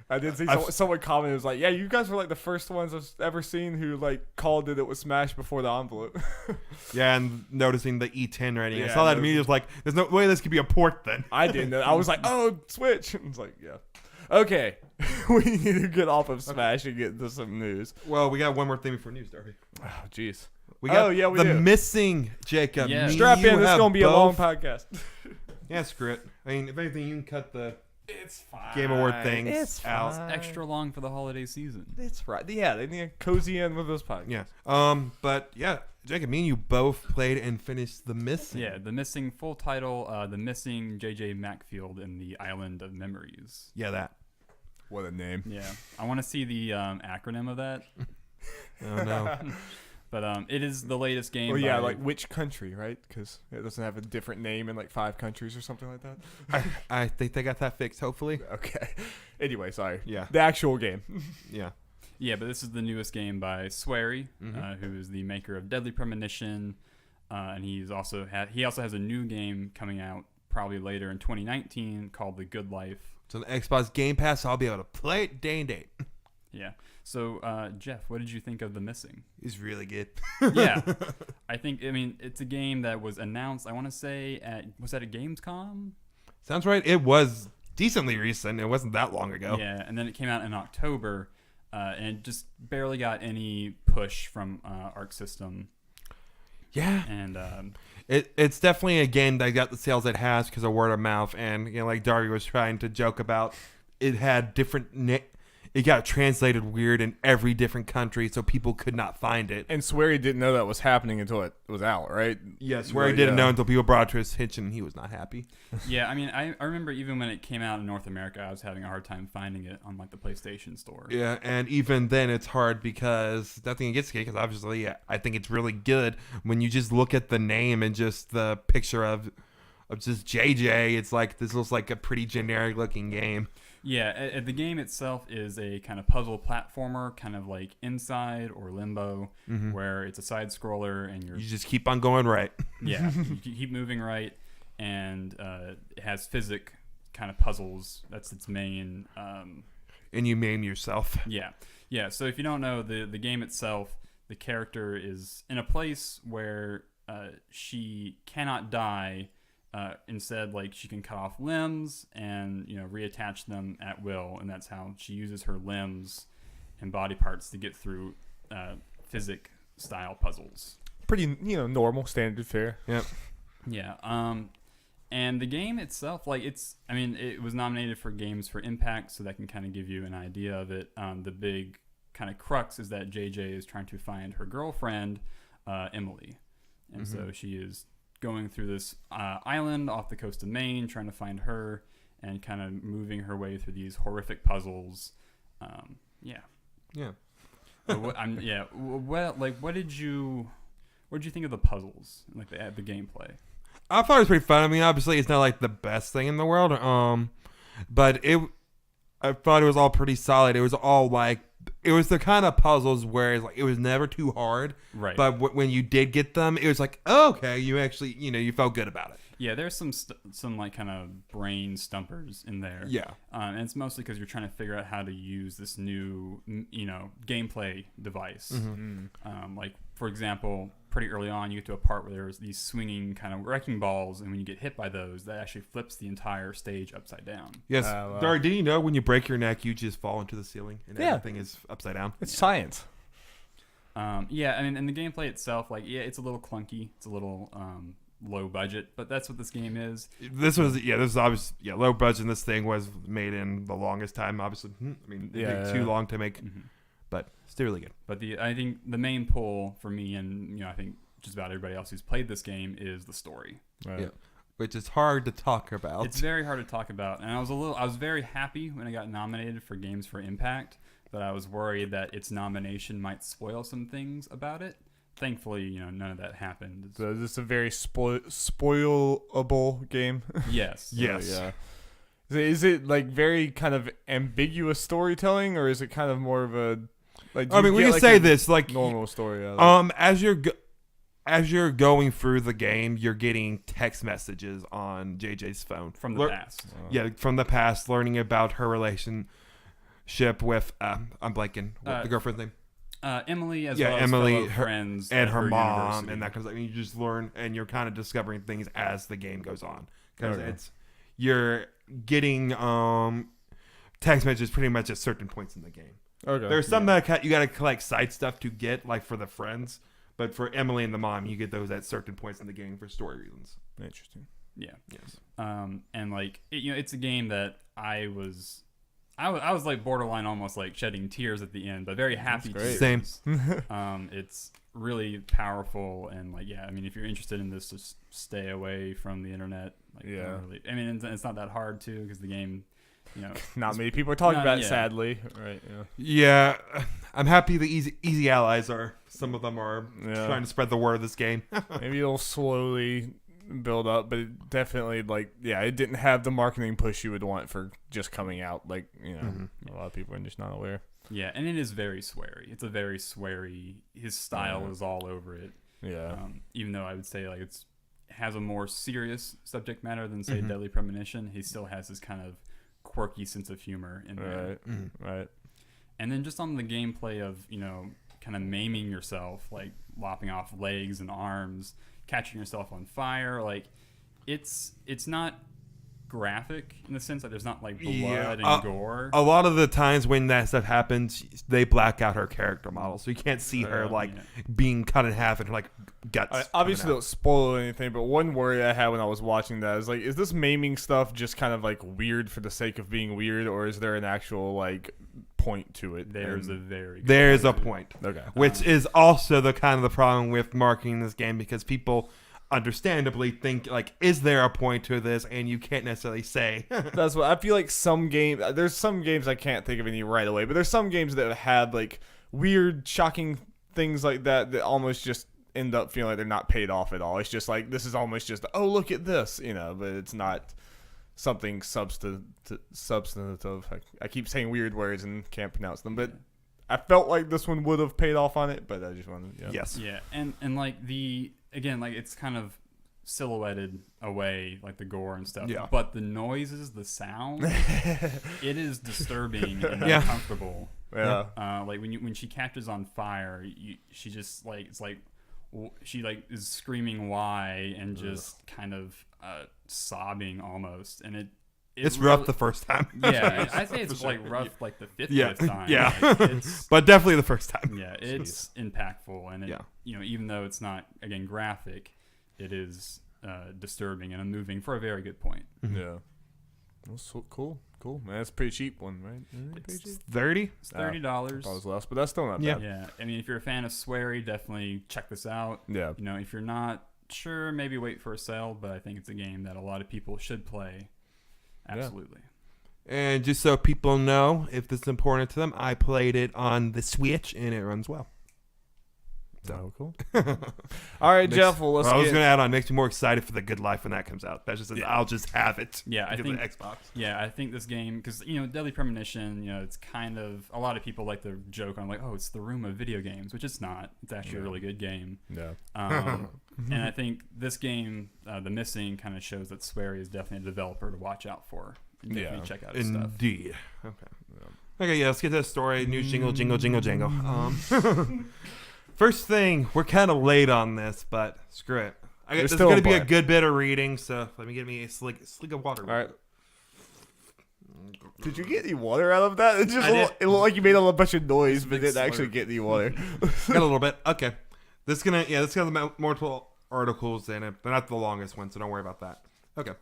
I did see I've- someone comment. It was like, yeah, you guys were like the first ones I've ever seen who like called it was Smash before the envelope. Yeah, and noticing the E10 rating. I Yeah, saw that those- immediately. Was like, there's no way this could be a port then. I didn't know. I was like, oh, Switch. I was like, yeah. Okay. We need to get off of Smash and get to some news. Well, we got one more thing before news, Darby. Oh, jeez. We got we the do. missing Jacob. Yeah. Me, Strap you in. This is have going to be a long both. podcast. Yeah, screw it. I mean, if anything, you can cut the It's fine. Game Award things It's out. fine. Extra long for the holiday season. It's right. Yeah, they need to cozy in with this podcast. Yeah. But yeah, Jacob, me and you both played and finished the missing. Yeah, the missing full title, the missing J.J. Macfield in the Island of Memories. Yeah, that. What a name. Yeah, I want to see the acronym of that. Oh no. But it is the latest game. Well, yeah, by- like which country, right? Because it doesn't have a different name in like 5 countries or something like that. I think they got that fixed. Hopefully. Okay. Anyway, sorry. Yeah. The actual game. Yeah. Yeah, but this is the newest game by Swery, who is the maker of Deadly Premonition, and he also has a new game coming out probably later in 2019 called The Good Life. So the Xbox Game Pass, I'll be able to play it day and date. Yeah. So Jeff, what did you think of The Missing? It's really good. Yeah, I mean it's a game that was announced. I want to say was that at Gamescom? Sounds right. It was decently recent. It wasn't that long ago. Yeah, and then it came out in October, and it just barely got any push from Arc System. Yeah. And It's definitely a game that got the sales it has because of word of mouth, and like Darby was trying to joke about, it had different. It got translated weird in every different country, so people could not find it. And Swery didn't know that was happening until it was out, right? Yes, where he didn't know until people brought it to his attention, and he was not happy. yeah, I mean, I remember even when it came out in North America, I was having a hard time finding it on like the PlayStation Store. Yeah, and even then it's hard because nothing against it, because obviously I think it's really good when you just look at the name and just the picture of just JJ. It's like this looks like a pretty generic looking game. Yeah, the game itself is a kind of puzzle platformer, kind of like Inside or Limbo, where it's a side scroller and You just keep on going right. yeah, you keep moving right, and it has physic kind of puzzles. That's its main. And you maim yourself. Yeah. So if you don't know the game itself, the character is in a place where she cannot die. Instead, like she can cut off limbs and reattach them at will, and that's how she uses her limbs and body parts to get through physic style puzzles. Pretty, normal, standard fare. Yep. Yeah. And the game itself, like it was nominated for Games for Impact, so that can kind of give you an idea of it. The big kind of crux is that JJ is trying to find her girlfriend, Emily, and so she is going through this island off the coast of Maine, trying to find her and kind of moving her way through these horrific puzzles. Yeah. What did you think of the puzzles, like the gameplay? I thought it was pretty fun. I mean, obviously it's not like the best thing in the world, but I thought it was all pretty solid. It was all like, it was the kind of puzzles where it's like it was never too hard, Right. But when you did get them, it was like, oh, okay, you actually, you felt good about it. Yeah, there's some like kind of brain stumpers in there. Yeah. And it's mostly because you're trying to figure out how to use this new, gameplay device. Like, for example, pretty early on, you get to a part where there's these swinging kind of wrecking balls, and when you get hit by those, that actually flips the entire stage upside down. Yes. Wow. Darry, did you know when you break your neck, you just fall into the ceiling and Yeah. everything is upside down? It's science. Yeah, I mean, and the gameplay itself, like, yeah, it's a little clunky. It's a little low budget, but that's what this game is. This is obviously low budget. And this thing was made in the longest time. Obviously, I mean, too long to make, but still really good. But I think the main pull for me, and I think just about everybody else who's played this game, is the story. Right. Yeah. Which is hard to talk about. It's very hard to talk about, and I was very happy when it got nominated for Games for Impact, but I was worried that its nomination might spoil some things about it. Thankfully, none of that happened. So is this a very spoilable game? Yes. Yes. Yeah. Is it like very kind of ambiguous storytelling, or is it kind of more of a like? I mean, we can say this like normal story. As you're going through the game, you're getting text messages on JJ's phone from the past. Yeah, from the past, learning about her relationship with I'm blanking the girlfriend's name. Emily, as well as fellow friends and her mom, university. and that kind of thing. You just learn, and you're kind of discovering things as the game goes on, because Okay. you're getting text messages pretty much at certain points in the game. Okay. There's some that you got to collect side stuff to get, like for the friends, but for Emily and the mom, you get those at certain points in the game for story reasons. Interesting. Yeah. Yes. And like it's a game that I was like borderline almost like shedding tears at the end, but very happy. That's great. tears. Same. It's really powerful, and like I mean, if you're interested in this, just stay away from the internet. Like, Yeah. really, I mean, it's not that hard too, because the game, Not many people are talking about it, yeah. sadly. Right. Yeah, I'm happy the easy allies are. Some of them are Yeah. trying to spread the word of this game. Maybe it'll slowly build up, but it definitely it didn't have the marketing push you would want for just coming out. Like a lot of people are just not aware. yeah, and it is very sweary. It's a very sweary. His style is all over it. Yeah. Even though I would say like it has a more serious subject matter than say Deadly Premonition, he still has this kind of quirky sense of humor in there. Right. Right. And then just on the gameplay of kind of maiming yourself, like lopping off legs and arms, catching yourself on fire, like it's not graphic in the sense that there's not like blood and gore. A lot of the times when that stuff happens, they black out her character model, so you can't see her being cut in half and her like guts. Obviously, don't spoil anything, but one worry I had when I was watching that is like, is this maiming stuff just kind of like weird for the sake of being weird, or is there an actual like point to it? There's a point. Okay. Which is also the kind of the problem with marketing this game, because people understandably think like, is there a point to this? And you can't necessarily say. That's what I feel like. There's some games I can't think of any right away, but there's some games that have like weird, shocking things like that almost just end up feeling like they're not paid off at all. It's just like, this is almost just, oh, look at this, but it's not something substantive. I keep saying weird words and can't pronounce them, but I felt like this one would have paid off on it, but I just wanted Yes. Yeah, and like again, like it's kind of silhouetted away, like the gore and stuff. Yeah. But the noises, the sound, it is disturbing and uncomfortable. Yeah. Like when she catches on fire, she just like she like is screaming why and just kind of sobbing almost, and it's rough the first time. Yeah, I say it's like rough like the 50th time. Yeah. Like, but definitely the first time. Yeah, it's impactful, and it, even though it's not again graphic, it is disturbing and unmoving for a very good point. Yeah. Well, so cool. Man, it's a pretty cheap one, right? It's Pretty cheap? 30. It's $30. That was less, but that's still not bad. Yeah, I mean, if you're a fan of sweary, definitely check this out. Yeah. If you're not sure, maybe wait for a sale, but I think it's a game that a lot of people should play. Absolutely. And just so people know, if this is important to them, I played it on the Switch and it runs well. So cool. All right, Jeff. Well, I was going to add on. Makes me more excited for the Good Life when that comes out. That's just I'll just have it. Yeah, I think the Xbox. Yeah, I think this game, because Deadly Premonition, it's kind of, a lot of people like to joke on like, oh, it's the room of video games, which it's not. It's actually a really good game. Yeah. And I think this game, The Missing, kind of shows that Swery is definitely a developer to watch out for. And definitely check out his stuff. Indeed. Okay. Okay. Yeah. Let's get to the story. News jingle, jingle, jingle, jingle. First thing, we're kind of late on this, but screw it. This is going to be a good bit of reading, so let me get me a slick of water. All right. Did you get any water out of that? It looked like you made a bunch of noise, but didn't actually get any water. Got a little bit. Okay. This is gonna have multiple articles in it. They're not the longest one, so don't worry about that. Okay.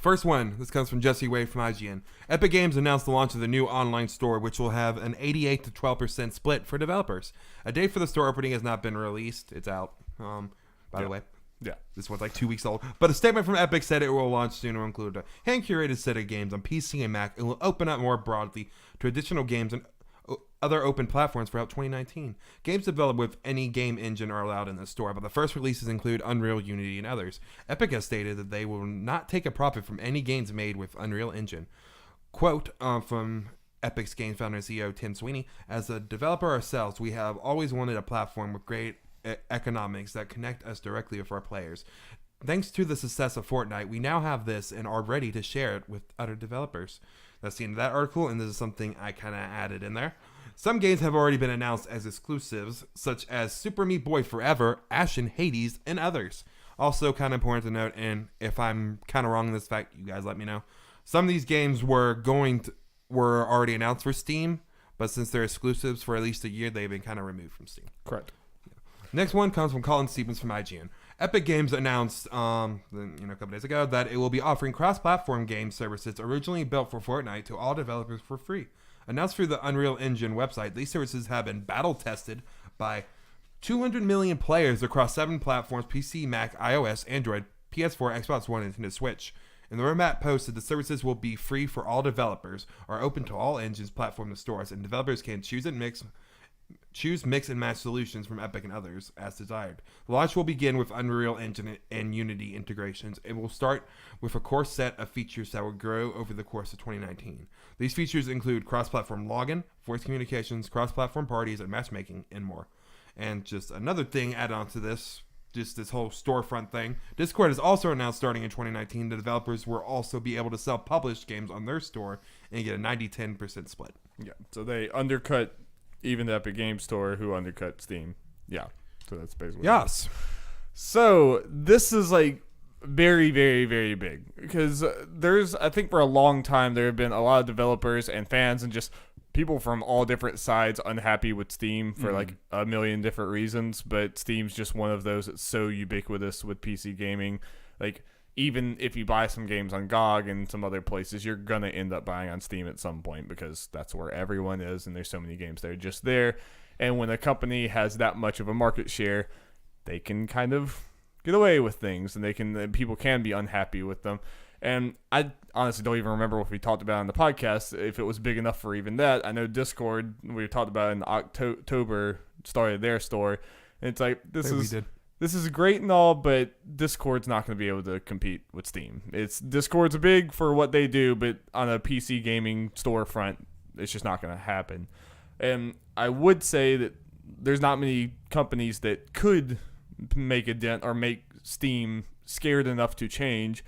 First one. This comes from Jesse Wade from IGN. Epic Games announced the launch of the new online store, which will have an 88 to 12% split for developers. A date for the store opening has not been released. It's out. By the way. Yeah. This one's like 2 weeks old. But a statement from Epic said it will launch soon and include a hand-curated set of games on PC and Mac. It will open up more broadly to additional games and other open platforms throughout 2019. Games developed with any game engine are allowed in the store, but the first releases include Unreal, Unity, and others. Epic has stated that they will not take a profit from any games made with Unreal Engine. Quote from Epic's game founder and CEO Tim Sweeney, "As a developer ourselves, we have always wanted a platform with great economics that connect us directly with our players. Thanks to the success of Fortnite, we now have this and are ready to share it with other developers." That's the end of that article, and this is something I kind of added in there. Some games have already been announced as exclusives, such as Super Meat Boy Forever, Ashen, Hades, and others. Also kind of important to note, and if I'm kind of wrong in this fact, you guys let me know. Some of these games were already announced for Steam, but since they're exclusives for at least a year, they've been kind of removed from Steam. Correct. Next one comes from Colin Stevens from IGN. Epic Games announced a couple days ago that it will be offering cross-platform game services originally built for Fortnite to all developers for free. Announced through the Unreal Engine website, these services have been battle-tested by 200 million players across 7 platforms: PC, Mac, iOS, Android, PS4, Xbox One, and Nintendo Switch. In the roadmap posted, the services will be free for all developers, are open to all engines, platforms, and stores, and developers can choose, mix, and match solutions from Epic and others as desired. The launch will begin with Unreal Engine and Unity integrations. It will start with a core set of features that will grow over the course of 2019. These features include cross-platform login, voice communications, cross-platform parties, and matchmaking, and more. And just another thing added on to this, just this whole storefront thing, Discord has also announced starting in 2019 the developers will also be able to sell published games on their store and get a 90-10% split. Yeah, so they undercut even the Epic Games Store, who undercut Steam. Yeah, so that's basically Yes. So this is like very, very, very big because I think for a long time there have been a lot of developers and fans and just people from all different sides unhappy with Steam for like a million different reasons, but Steam's just one of those that's so ubiquitous with PC gaming. Like, even if you buy some games on GOG and some other places, you're going to end up buying on Steam at some point because that's where everyone is and there's so many games that are just there. And when a company has that much of a market share, they can kind of get away with things and people can be unhappy with them. And I honestly don't even remember what we talked about on the podcast, if it was big enough for even that. I know Discord, we talked about in October, started their store. And it's like, this is great and all, but Discord's not going to be able to compete with Steam. Discord's big for what they do, but on a PC gaming storefront, it's just not going to happen. And I would say that there's not many companies that could make a dent or make Steam scared enough to change.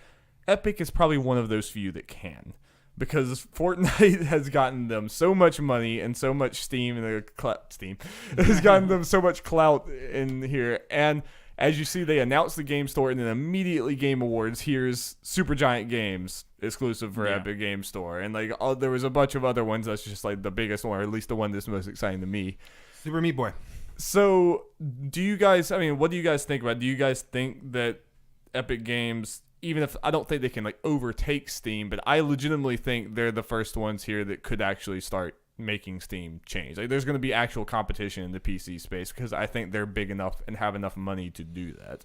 Epic is probably one of those few that can, because Fortnite has gotten them so much money and so much Steam has gotten them so much clout in here. And as you see, they announced the game store and then immediately Game Awards, here's Supergiant Games exclusive for Epic Game Store. And like there was a bunch of other ones that's just like the biggest one, or at least the one that's most exciting to me. Super Meat Boy. So what do you guys think about it? Do you guys think that Epic Games, even if I don't think they can like overtake Steam, but I legitimately think they're the first ones here that could actually start making Steam change. Like, there's going to be actual competition in the PC space because I think they're big enough and have enough money to do that.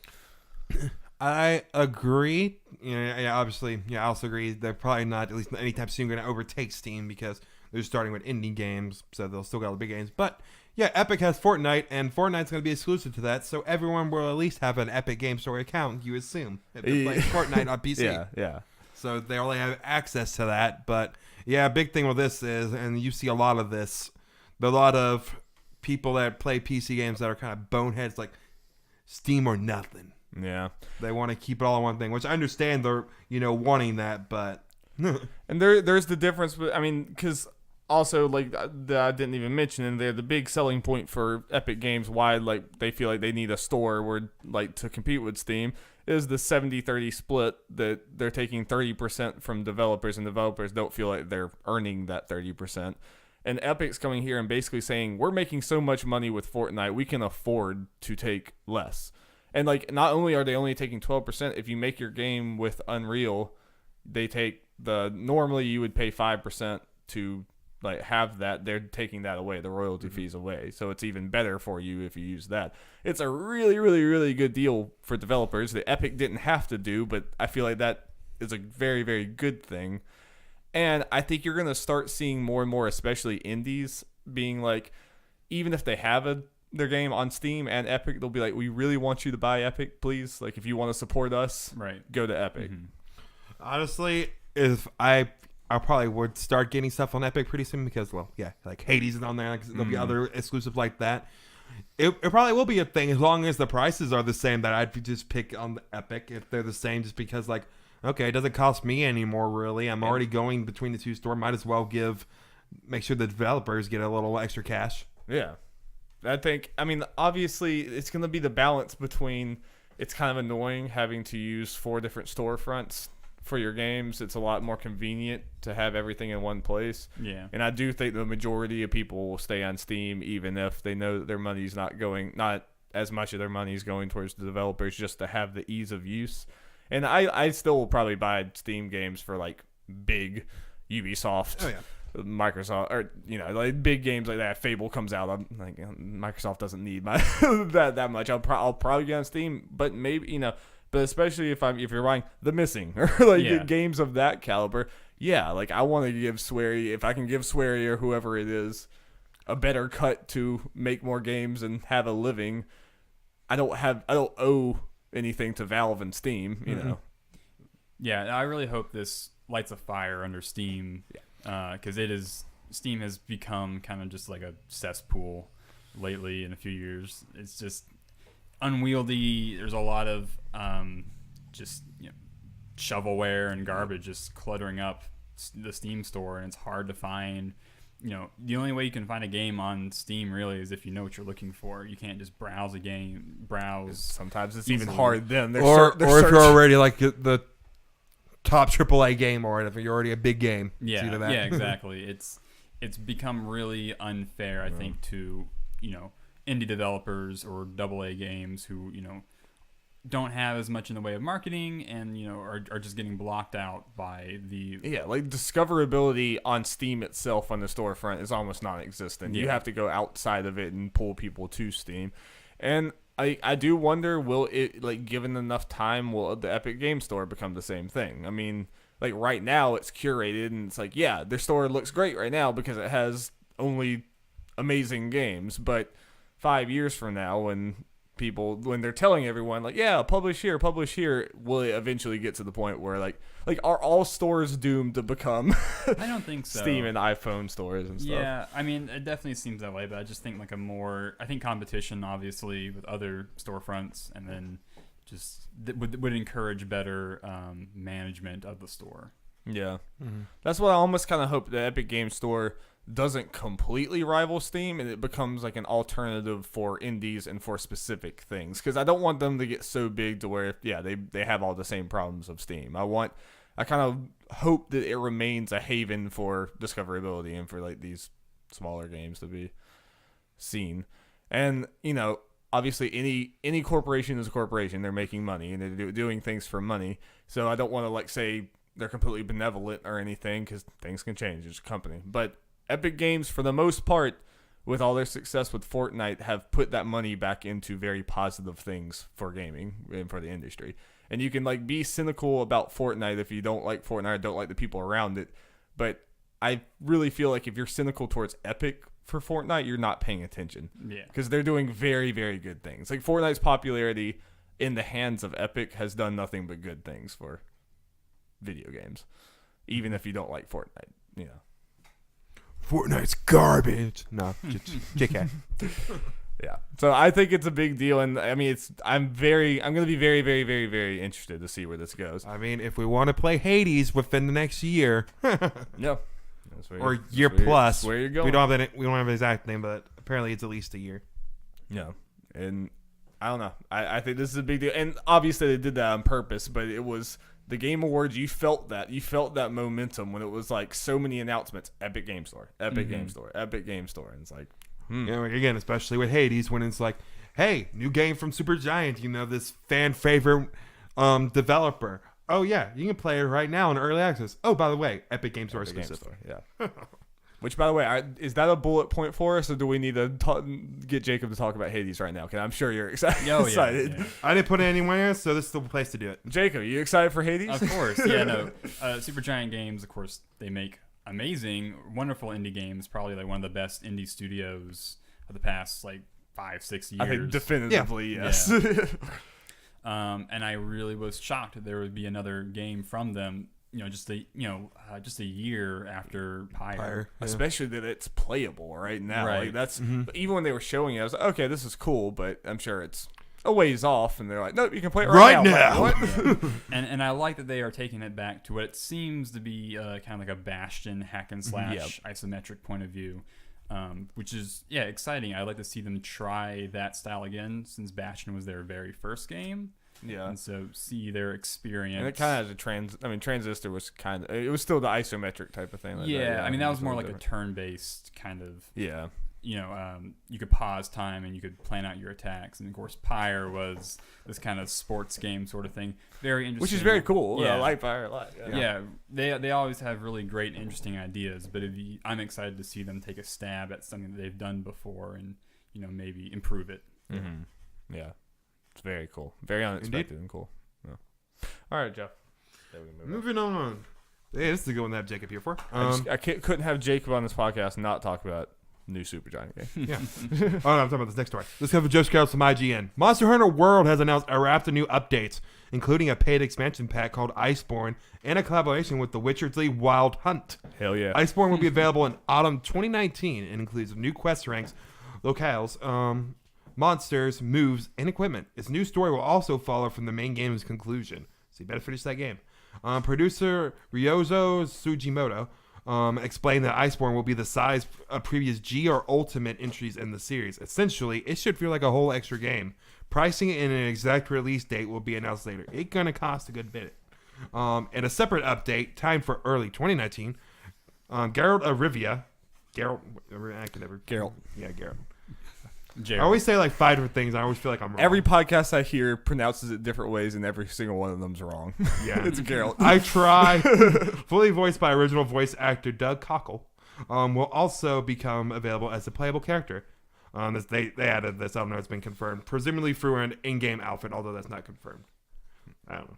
I agree. Obviously, I also agree they're probably not, at least anytime soon, going to overtake Steam because they're starting with indie games, so they'll still got all the big games. But yeah, Epic has Fortnite, and Fortnite's going to be exclusive to that, so everyone will at least have an Epic Game Store account, you assume, if they're playing Fortnite on PC. Yeah. So they only have access to that. But yeah, big thing with this is, and you see a lot of this, a lot of people that play PC games that are kind of boneheads, like Steam or nothing. Yeah. They want to keep it all in one thing, which I understand they're, wanting that, but. And there's the difference, but I mean, because also, like, that I didn't even mention in there, the big selling point for Epic Games, why, like, they feel like they need a store where, like, to compete with Steam, is the 70-30 split that they're taking 30% from developers, and developers don't feel like they're earning that 30%. And Epic's coming here and basically saying, we're making so much money with Fortnite, we can afford to take less. And, like, not only are they only taking 12%, if you make your game with Unreal, they take normally you would pay 5% to, like, have that. They're taking that away, the royalty fees away. So it's even better for you if you use that. It's a really, really, really good deal for developers that Epic didn't have to do, but I feel like that is a very, very good thing. And I think you're going to start seeing more and more, especially indies, being like, even if they have their game on Steam and Epic, they'll be like, we really want you to buy Epic, please. Like, if you want to support us, go to Epic. Mm-hmm. Honestly, if I probably would start getting stuff on Epic pretty soon because, well, yeah, like Hades is on there. Like, there'll be other exclusives like that. It probably will be a thing as long as the prices are the same, that I'd just pick on the Epic if they're the same, just because, like, okay, it doesn't cost me anymore, really. I'm already going between the two stores. Might as well make sure the developers get a little extra cash. Yeah. I mean, obviously, it's going to be the balance between, it's kind of annoying having to use 4 different storefronts for your games. It's a lot more convenient to have everything in one place. Yeah. And I do think the majority of people will stay on Steam, even if they know that their money's not as much of their money's going towards the developers, just to have the ease of use. And I still will probably buy Steam games for, like, big Ubisoft, Microsoft, or, you know, like big games like that. Fable comes out, I'm like, Microsoft doesn't need my that much. I'll probably get on Steam, but maybe, you know, but especially if you're buying The Missing or like games of that caliber, like I want to give Swery, if I can give Swery or whoever it is a better cut to make more games and have a living. I don't owe anything to Valve and Steam, you know. Yeah, I really hope this lights a fire under Steam, because Steam has become kind of just like a cesspool lately in a few years. It's just unwieldy. There's a lot of just, you know, shovelware and garbage just cluttering up the Steam store, and it's hard to find. You know, the only way you can find a game on Steam really is if you know what you're looking for. You can't just browse a game. Sometimes it's even hard then. Or if you're already like the top AAA game or whatever, you're already a big game. Yeah, yeah, exactly. It's become really unfair, I think, to, you know, indie developers or AA games who, you know, don't have as much in the way of marketing and, you know, are just getting blocked out by the... Yeah, like discoverability on Steam itself on the storefront is almost non-existent. You have to go outside of it and pull people to Steam. And I do wonder, will it, like, given enough time, will the Epic Game Store become the same thing? I mean, like, right now it's curated and it's like, yeah, their store looks great right now because it has only amazing games. But 5 years from now, when they're telling everyone, like, yeah, publish here, will it eventually get to the point where, like are all stores doomed to become I don't think so. Steam and iPhone stores and stuff? Yeah, I mean, it definitely seems that way, but I just think like I think competition, obviously, with other storefronts, and then just would encourage better management of the store. Yeah. Mm-hmm. That's what I almost kind of hope the Epic Games Store doesn't completely rival Steam, and it becomes like an alternative for indies and for specific things, because I don't want them to get so big to where they have all the same problems of Steam. I kind of hope that it remains a haven for discoverability and for like these smaller games to be seen. And, you know, obviously any corporation is a corporation. They're making money and they're doing things for money, so I don't want to like say they're completely benevolent or anything, because things can change. It's a company. But Epic Games, for the most part, with all their success with Fortnite, have put that money back into very positive things for gaming and for the industry. And you can like be cynical about Fortnite if you don't like Fortnite or don't like the people around it. But I really feel like if you're cynical towards Epic for Fortnite, you're not paying attention. Yeah. Because they're doing very, very good things. Like, Fortnite's popularity in the hands of Epic has done nothing but good things for video games. Even if you don't like Fortnite, you know. Fortnite's garbage. No, JK. Yeah. So I think it's a big deal, and I mean, I'm going to be very, very, very, very interested to see where this goes. I mean, if we want to play Hades within the next year. No. or year plus. Where you're going? We don't have an exact name, but apparently it's at least a year. Yeah, and I don't know. I think this is a big deal, and obviously they did that on purpose. But it was the Game Awards. You felt that momentum when it was like so many announcements. Epic Game Store, Epic Game Store, Epic Game Store, and it's like, again, especially with Hades, when it's like, hey, new game from Supergiant. This fan favorite developer. Oh yeah, you can play it right now in early access. Oh, by the way, Epic Game Store exclusive. Yeah. Which, by the way, is that a bullet point for us, or do we need to get Jacob to talk about Hades right now? Because I'm sure you're excited. Oh, yeah. I didn't put it anywhere, so this is the place to do it. Jacob, you excited for Hades? Of course. Yeah, no. Supergiant Games, of course, they make amazing, wonderful indie games. Probably like one of the best indie studios of the past 5-6 years. I think definitively, yes. Yeah. And I really was shocked that there would be another game from them. Just a year after Pyre. Yeah. Especially that it's playable right now. Right. Like that's even when they were showing it, I was like, okay, this is cool, but I'm sure it's a ways off, and they're like, nope, you can play it right now. Like, what? Yeah. And I like that they are taking it back to what it seems to be kind of like a Bastion hack and slash isometric point of view. Which is exciting. I like to see them try that style again, since Bastion was their very first game. Yeah, and so see their experience. And it kind of has Transistor was it was still the isometric type of thing. That was more like a turn-based kind of. Yeah. You could pause time and you could plan out your attacks, and of course Pyre was this kind of sports game sort of thing. Very interesting, which is very cool. Yeah, I like Pyre a lot. Yeah, they always have really great, interesting ideas. But I'm excited to see them take a stab at something that they've done before and maybe improve it. Mm-hmm. Yeah. It's very cool. Very unexpected and cool. Yeah. All right, Jeff. Moving on. Hey, this is a good one to have Jacob here for. I couldn't have Jacob on this podcast and not talk about new Supergiant game. Yeah. I'm talking about this next story. Let's have Joe Scouts from IGN. Monster Hunter World has announced a raft of new updates, including a paid expansion pack called Iceborne and a collaboration with the Witcher 3 Wild Hunt. Hell yeah. Iceborne will be available in autumn 2019 and includes new quest ranks, locales, monsters, moves, and equipment. Its new story will also follow from the main game's conclusion, so you better finish that game. Producer Ryozo Sugimoto explained that Iceborne will be the size of previous G or Ultimate entries in the series. Essentially, it should feel like a whole extra game. Pricing and an exact release date will be announced later. It's gonna cost a good bit. And a separate update, timed for early 2019, Geralt of Rivia. Geralt. Yeah, Geralt. Jared. I always say 5 different things. I always feel like I'm wrong. Every podcast I hear pronounces it different ways, and every single one of them's wrong. Yeah, it's Geralt. I try. Fully voiced by original voice actor Doug Cockle. Will also become available as a playable character. They added this. I don't know. It's been confirmed, presumably through an in-game outfit, although that's not confirmed. I don't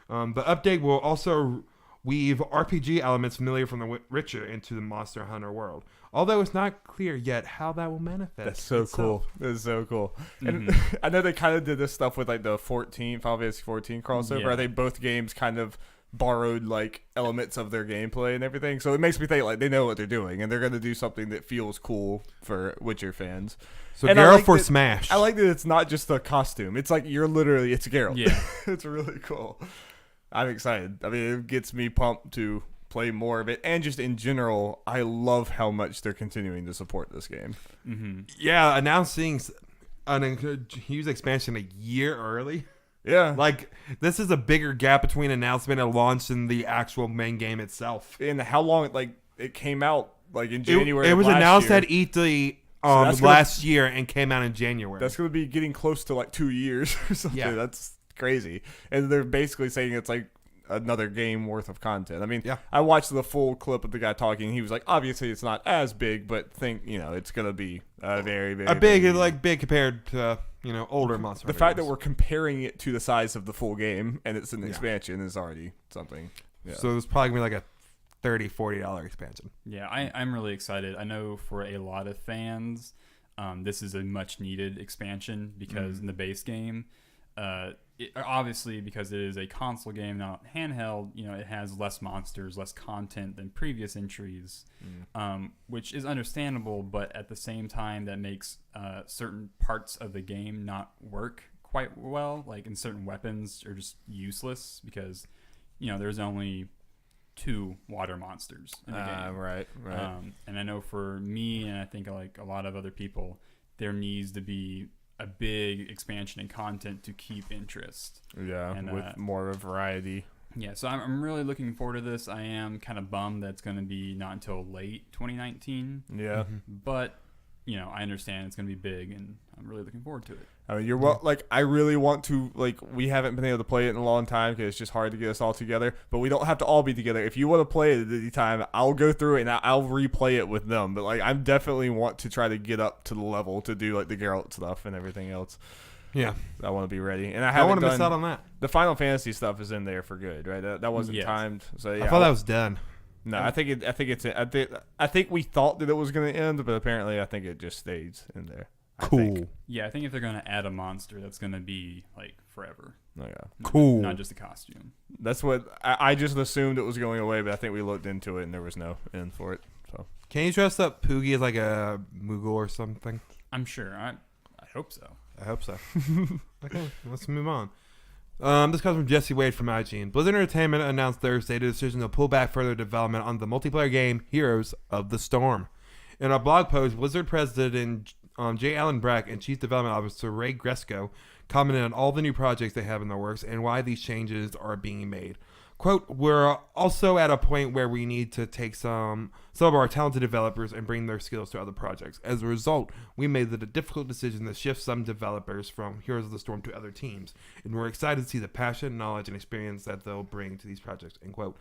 know. The update will also weave RPG elements familiar from The Witcher into the Monster Hunter world. Although it's not clear yet how that will manifest. That's so cool. That's so cool. And I know they kind of did this stuff with the Final Fantasy 14 crossover. Yeah. I think both games kind of borrowed elements of their gameplay and everything. So it makes me think they know what they're doing, and they're going to do something that feels cool for Witcher fans. So Geralt for Smash. I like that it's not just a costume. It's it's Geralt. Yeah. It's really cool. I'm excited. I mean, it gets me pumped to play more of it, and just in general, I love how much they're continuing to support this game. Mm-hmm. Yeah, announcing a huge expansion a year early. Yeah, this is a bigger gap between announcement and launch than the actual main game itself. And how long it came out in January. It was announced at E3 So last year and came out in January. That's going to be getting close to 2 years or something. Yeah. That's crazy. And they're basically saying it's another game worth of content. I mean, yeah. I watched the full clip of the guy talking. He was like, obviously it's not as big, but it's going to be very, very big compared to older Monster The Hunter fact games. that we're comparing it to the size of the full game and it's an expansion is already something. Yeah. So it's probably going to be a $30-$40 expansion. Yeah, I'm really excited. I know for a lot of fans, this is a much needed expansion because in the base game, obviously because it is a console game, not handheld, it has less monsters, less content than previous entries, which is understandable, but at the same time that makes certain parts of the game not work quite well, in certain weapons are just useless because there's only 2 water monsters in the game. Right. And I know for me, and I think like a lot of other people, there needs to be a big expansion in content to keep interest. Yeah, and, with more of a variety. Yeah, so I'm really looking forward to this. I am kind of bummed that it's going to be not until late 2019. Yeah. But, you know, I understand it's going to be big, and I'm really looking forward to it. I mean, like, I really want to, like, we haven't been able to play it in a long time because it's just hard to get us all together, but we don't have to all be together. If you want to play it at any time, I'll go through it and I'll replay it with them. But, like, I definitely want to try to get up to the level to do, like, the Geralt stuff and everything else. Yeah. I want to be ready. And I don't want haven't to miss out on that. The Final Fantasy stuff is in there for good, right? That wasn't timed. So yeah, I thought that was done. No, I think we thought that it was going to end, but apparently I think it just stays in there. Cool. Yeah, I think if they're going to add a monster, that's going to be like forever. Oh, yeah. Cool. Not just a costume. That's what I just assumed it was going away, but I think we looked into it and there was no end for it. So can you dress up Poogie as like a Moogle or something? I'm sure. I hope so. I hope so. Okay, let's move on. This comes from Jesse Wade from IGN. Blizzard Entertainment announced Thursday the decision to pull back further development on the multiplayer game Heroes of the Storm. In a blog post, Blizzard President J. Allen Brack and Chief Development Officer Ray Gresco commented on all the new projects they have in the works and why these changes are being made. Quote, we're also at a point where we need to take some of our talented developers and bring their skills to other projects. As a result, we made the difficult decision to shift some developers from Heroes of the Storm to other teams. And we're excited to see the passion, knowledge, and experience that they'll bring to these projects, end quote.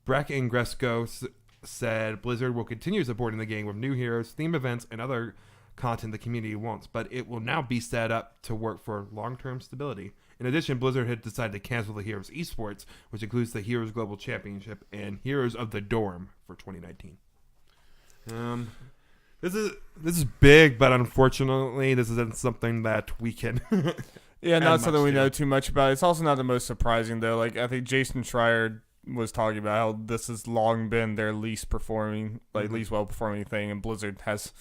Brack and Gresco said Blizzard will continue supporting the game with new heroes, theme events, and other content the community wants, but it will now be set up to work for long-term stability. In addition, Blizzard had decided to cancel the Heroes Esports, which includes the Heroes Global Championship and Heroes of the Dorm for 2019. This is big, but unfortunately, this isn't something that we can. Yeah, not something we know too much about. It's also not the most surprising though. Like I think Jason Schreier was talking about how this has long been their least well performing thing, and Blizzard has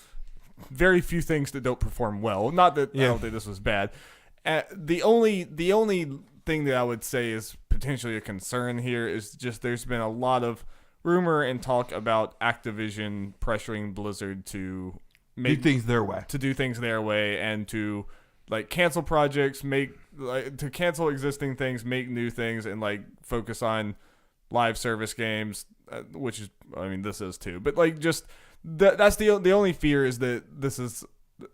very few things that don't perform well. Not that I don't think this was bad. The only thing that I would say is potentially a concern here is just there's been a lot of rumor and talk about Activision pressuring Blizzard to do things their way, and to like cancel projects, to cancel existing things, make new things, and like focus on live service games, which is, I mean, this is too, but like just that's the only fear is that this is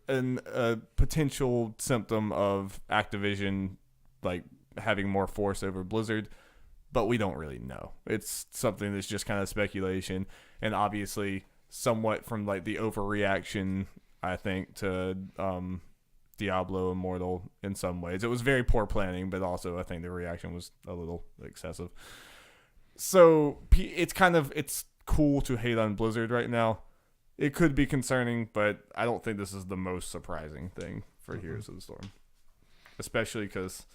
a potential symptom of Activision like having more force over Blizzard, but we don't really know. It's something that's just kind of speculation, and obviously somewhat from like the overreaction, I think, to Diablo Immortal in some ways. It was very poor planning, but also I think the reaction was a little excessive. So it's cool to hate on Blizzard right now. It could be concerning, but I don't think this is the most surprising thing for Heroes of the Storm. Especially because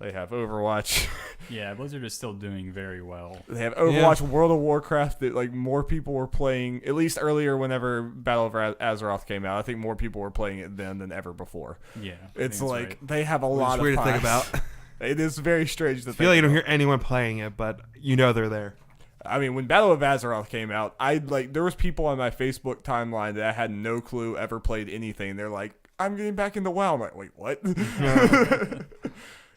they have Overwatch. Yeah, Blizzard is still doing very well. They have Overwatch, World of Warcraft that like more people were playing, at least earlier whenever Battle of Azeroth came out. I think more people were playing it then than ever before. Yeah. It's like they have a lot of weird to think about. It is very strange to I feel like you don't hear anyone playing it, but you know they're there. I mean, when Battle of Azeroth came out, there was people on my Facebook timeline that I had no clue ever played anything. They're like, I'm getting back into WoW. I'm like, wait, what?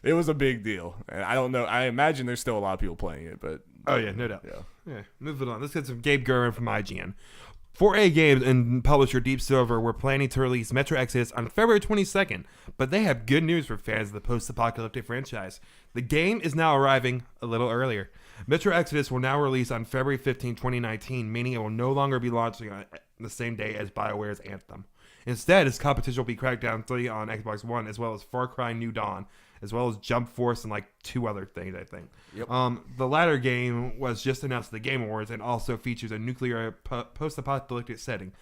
It was a big deal. And I don't know. I imagine there's still a lot of people playing it, but oh yeah, no doubt. Yeah. Moving on. Let's get some Gabe Gurman from IGN. 4A Games and publisher Deep Silver were planning to release Metro Exodus on February 22nd, but they have good news for fans of the post-apocalyptic franchise. The game is now arriving a little earlier. Metro Exodus will now release on February 15, 2019, meaning it will no longer be launching on the same day as BioWare's Anthem. Instead, its competition will be Crackdown 3 on Xbox One, as well as Far Cry New Dawn, as well as Jump Force and like 2 other things, I think. Yep. The latter game was just announced at the Game Awards and also features a nuclear post-apocalyptic setting,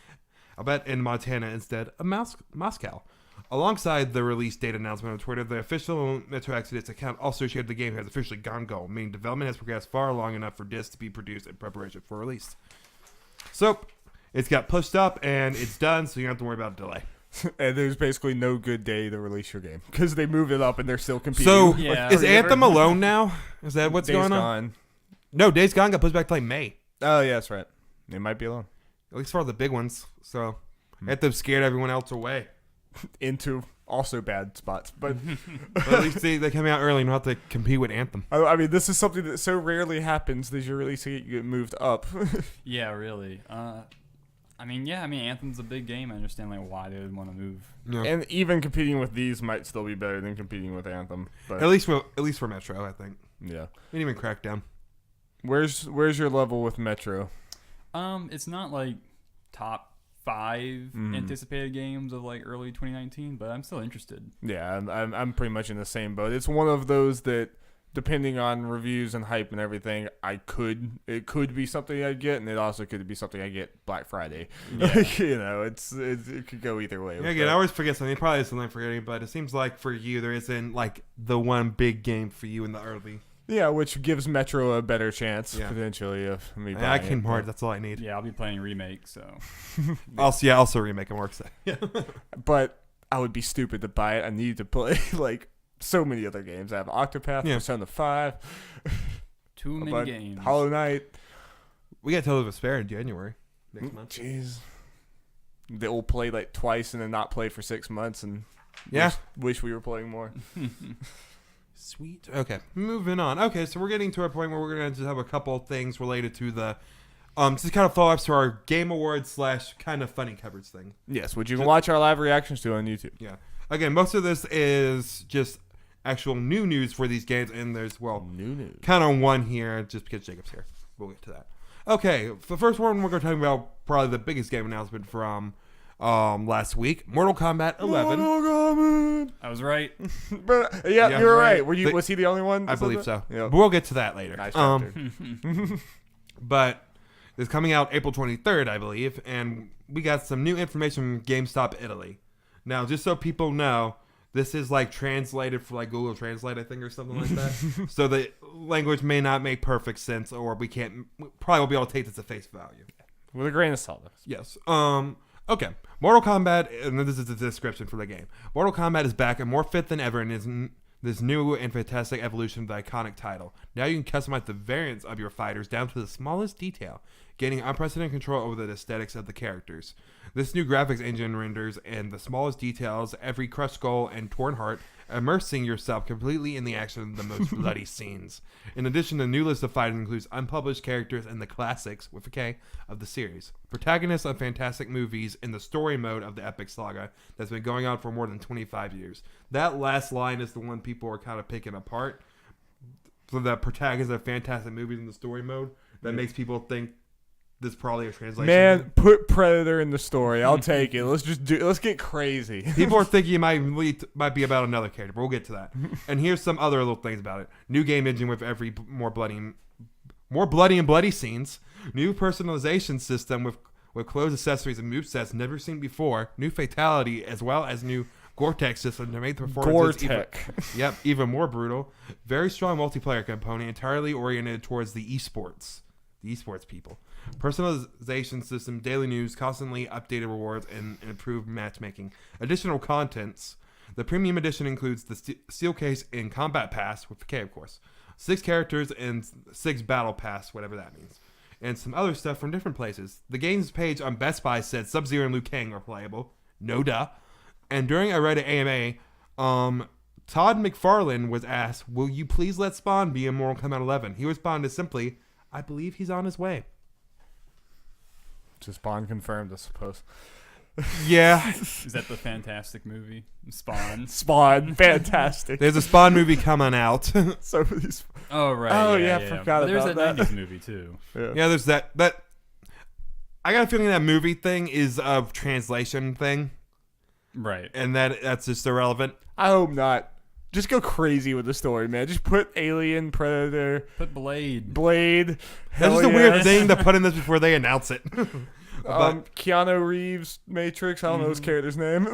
albeit in Montana instead of Moscow. Alongside the release date announcement on Twitter, the official Metro Exodus account also shared the game has officially gone gold, meaning development has progressed far long enough for discs to be produced in preparation for release. So, it's got pushed up and it's done, so you don't have to worry about a delay. And there's basically no good day to release your game because they moved it up and they're still competing. So, is Anthem alone now? Is that what's going on? No, Days Gone got pushed back to like May. Oh yeah, that's right. They might be alone. At least for the big ones. So Anthem scared everyone else away. Into also bad spots, but But at least they come out early and don't have to compete with Anthem. I mean, this is something that so rarely happens that you really see it get moved up. Yeah, really. Anthem's a big game. I understand like why they would want to move. Yeah. And even competing with these might still be better than competing with Anthem. But At least for Metro, I think. yeah, And even Crackdown. where's your level with Metro? It's not like top 5 anticipated games of like early 2019, but I'm still interested. Yeah, I'm pretty much in the same boat. It's one of those that, depending on reviews and hype and everything, it could be something I'd get, and it also could be something I get Black Friday. Yeah. It could go either way. Yeah, again, I always forget something. Probably something I'm forgetting, but it seems like for you, there isn't like the one big game for you in the early. Yeah, which gives Metro a better chance potentially of me. I buying Kingdom it, Hearts, that's all I need. Yeah, I'll be playing Remake, so. Also Remake and Works. Yeah. but I would be stupid to buy it. I need to play like so many other games. I have Octopath, Persona 5, Too many games. Hollow Knight. We got Tales of Despair in January next month. Jeez, they will play like twice and then not play for 6 months, and wish we were playing more. Sweet. Okay, moving on. Okay, so we're getting to a point where we're going to just have a couple of things related to the, just kind of follow-ups to our Game Awards / kind of funny covers thing. Yes, which you can watch our live reactions to on YouTube. Yeah. Again, most of this is just actual new news for these games, and there's, New news. kind of one here just because Jacob's here. We'll get to that. Okay, the first one we're going to talk about probably the biggest game announcement from last week, Mortal Kombat 11. I was right. But you were right. right. Was he the only one? I believe so. Yeah. But we'll get to that later. Nice chapter. But it's coming out April 23rd, I believe, and we got some new information from GameStop Italy. Now, just so people know, this is like translated for like Google Translate, I think, or something like that. So the language may not make perfect sense, or we probably won't be able to take this at face value. With a grain of salt. Yes. Okay. Mortal Kombat, and this is the description for the game. Mortal Kombat is back and more fit than ever in this new and fantastic evolution of the iconic title. Now you can customize the variants of your fighters down to the smallest detail, gaining unprecedented control over the aesthetics of the characters. This new graphics engine renders in the smallest details every crushed skull and torn heart, immersing yourself completely in the action of the most bloody scenes. In addition, the new list of fighters includes unpublished characters and the classics, with a K, of the series. Protagonists of fantastic movies in the story mode of the epic saga that's been going on for more than 25 years. That last line is the one people are kind of picking apart. So the protagonists of fantastic movies in the story mode, that makes people think this is probably a translation. Man, put Predator in the story. I'll take it. Let's get crazy. People are thinking it might be about another character, but we'll get to that. And here's some other little things about it. New game engine with every more bloody and bloody scenes. New personalization system with clothes, accessories, and movesets never seen before. New fatality, as well as new Gore-Tex system to make the performances even more brutal. Very strong multiplayer component, entirely oriented towards the esports people. Personalization system, daily news, constantly updated rewards, and improved matchmaking. Additional contents. The premium edition includes the steel case and combat pass, with the K, of course. 6 characters and 6 battle pass, whatever that means. And some other stuff from different places. The games page on Best Buy said Sub-Zero and Liu Kang are playable. No duh. And during a Reddit AMA, Todd McFarlane was asked, "Will you please let Spawn be in Mortal Kombat 11?" He responded simply, "I believe he's on his way." Just Spawn confirmed, I suppose. Yeah. Is that the fantastic movie? Spawn? Spawn, fantastic. There's a Spawn movie coming out. So these. Oh, right. Oh, yeah, forgot but there's about that that. 90s movie, too. Yeah, there's that. I got a feeling that movie thing is a translation thing. Right. And that's just irrelevant. I hope not. Just go crazy with the story, man. Just put Alien, Predator, Put Blade. That's just a weird thing to put in this before they announce it. Keanu Reeves, Matrix. I don't know his character's name.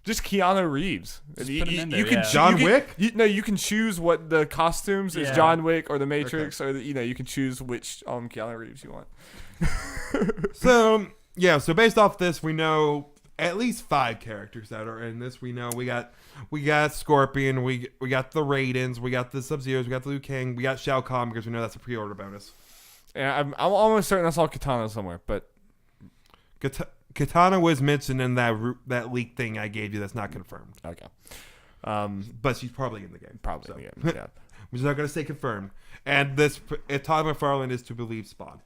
Just Keanu Reeves. Just put him in there, yeah. John Wick? You can choose what the costumes is. Yeah. John Wick or the Matrix, or you can choose which Keanu Reeves you want. So based off this, we know at least 5 characters that are in this. We know we got Scorpion, we got the Raidens, we got the Sub-Zeros, we got the Liu Kang, we got Shao Kahn because we know that's a pre-order bonus. Yeah, I'm almost certain I saw Katana somewhere, but Katana was mentioned in that leak thing I gave you. That's not confirmed. okay. But she's probably in the game. Probably so. in the game. Yeah. We're just not going to say confirmed. And if Todd McFarlane is to believe Spawn.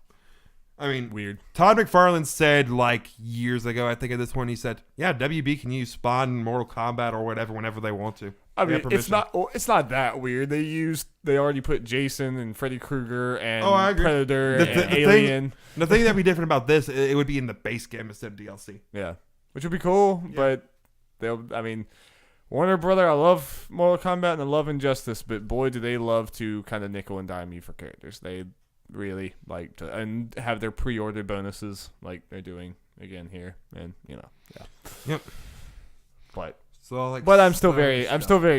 I mean, Weird. Todd McFarlane said like years ago, I think at this point, he said, yeah, WB can use Spawn in Mortal Kombat or whatever whenever they want to. I mean, it's not that weird. They already put Jason and Freddy Krueger and Predator and Alien. The thing that'd be different about this, it would be in the base game instead of DLC. Yeah, which would be cool, but Warner Brother, I love Mortal Kombat and I love Injustice, but boy, do they love to kind of nickel and dime you for characters. They really like to and have their pre-order bonuses like they're doing again here, and yeah. Yep. But I'm still very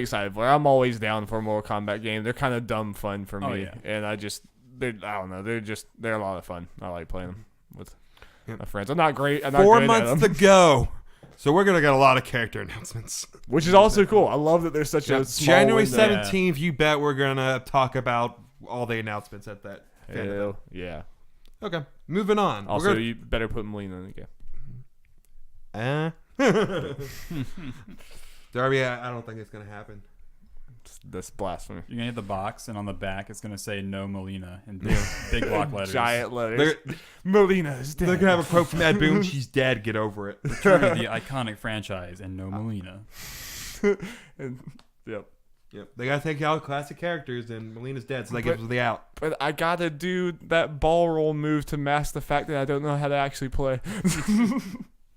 excited for it. I'm always down for a Mortal Kombat game. They're kind of dumb fun for me, and I don't know. They're a lot of fun. I like playing them with my friends. I'm not great. 4 months to go. So we're going to get a lot of character announcements. Which is also cool. I love that there's such a small January window. 17th, you bet we're going to talk about all the announcements at that. Hell yeah. Okay, moving on. Also, you better put Melina in the game. Darby, I don't think it's going to happen. That's blasphemy. You're going to hit the box, and on the back, it's going to say no Melina in big block letters. Giant letters. Melina is dead. They're going to have a quote from Ed Boon. She's dead. Get over it. The iconic franchise and no Melina. Yep. They got to take out classic characters, and Melina's dead, so that gives her the out. But I got to do that ball roll move to mask the fact that I don't know how to actually play.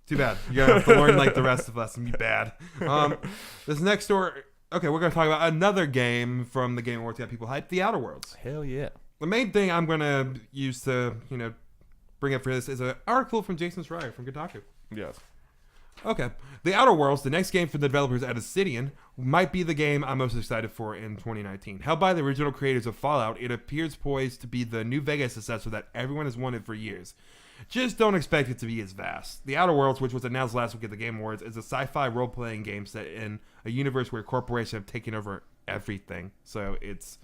Too bad. You're going to have to learn like the rest of us and be bad. This next story... Okay, we're going to talk about another game from the Game Awards that people hyped, The Outer Worlds. Hell yeah. The main thing I'm going to use to, bring up for this is an article from Jason Schreier from Kotaku. Yes. Okay. The Outer Worlds, the next game for the developers at Obsidian, might be the game I'm most excited for in 2019. Held by the original creators of Fallout, it appears poised to be the New Vegas successor that everyone has wanted for years. Just don't expect it to be as vast. The Outer Worlds, which was announced last week at the Game Awards, is a sci-fi role-playing game set in a universe where corporations have taken over everything. So it's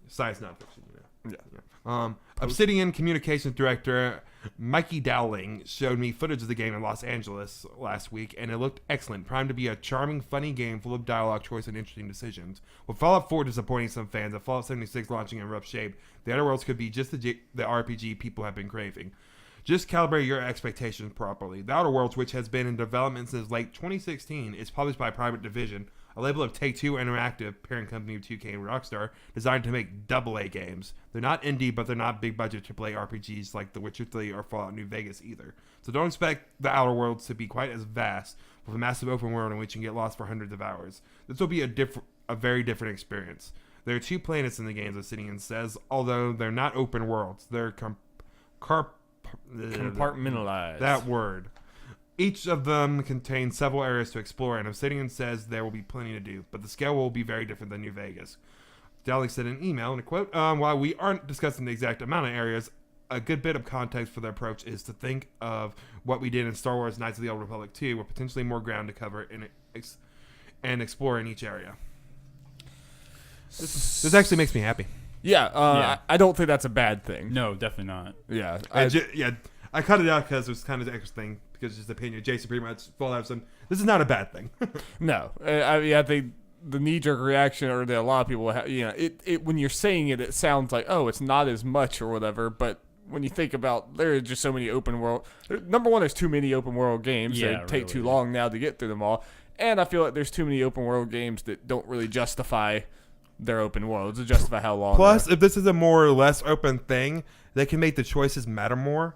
science non-fiction, Yeah. Obsidian communications director Mikey Dowling showed me footage of the game in Los Angeles last week, and it looked excellent, primed to be a charming, funny game full of dialogue, choice, and interesting decisions. With Fallout 4 disappointing some fans and Fallout 76 launching in rough shape, The Outer Worlds could be just the RPG people have been craving. Just calibrate your expectations properly. The Outer Worlds, which has been in development since late 2016, is published by Private Division, a label of Take-Two Interactive, parent company of 2K and Rockstar, designed to make AA games. They're not indie, but they're not big-budget AAA RPGs like The Witcher 3 or Fallout New Vegas either. So don't expect The Outer Worlds to be quite as vast, with a massive open world in which you can get lost for hundreds of hours. This will be a very different experience. There are 2 planets in the game, Obsidian says, although they're not open worlds. They're compartmentalized. That word. Each of them contains several areas to explore, and Obsidian says there will be plenty to do, but the scale will be very different than New Vegas. Dowling said in an email, and a quote, while we aren't discussing the exact amount of areas, a good bit of context for the approach is to think of what we did in Star Wars Knights of the Old Republic 2, with potentially more ground to cover and explore in each area. This actually makes me happy. Yeah, I don't think that's a bad thing. No, definitely not. Yeah. I cut it out because it was kind of the extra thing, because it's just opinion. Jason pretty much Fallout some. This is not a bad thing. No. I think the knee-jerk reaction, or that a lot of people have, it when you're saying it, it sounds like, oh, it's not as much or whatever, but when you think about, there are just so many open world. Number one, there's too many open world games. Yeah, they take too long now to get through them all. And I feel like there's too many open world games that don't really justify their open worlds to justify how long. Plus, if this is a more or less open thing, they can make the choices matter more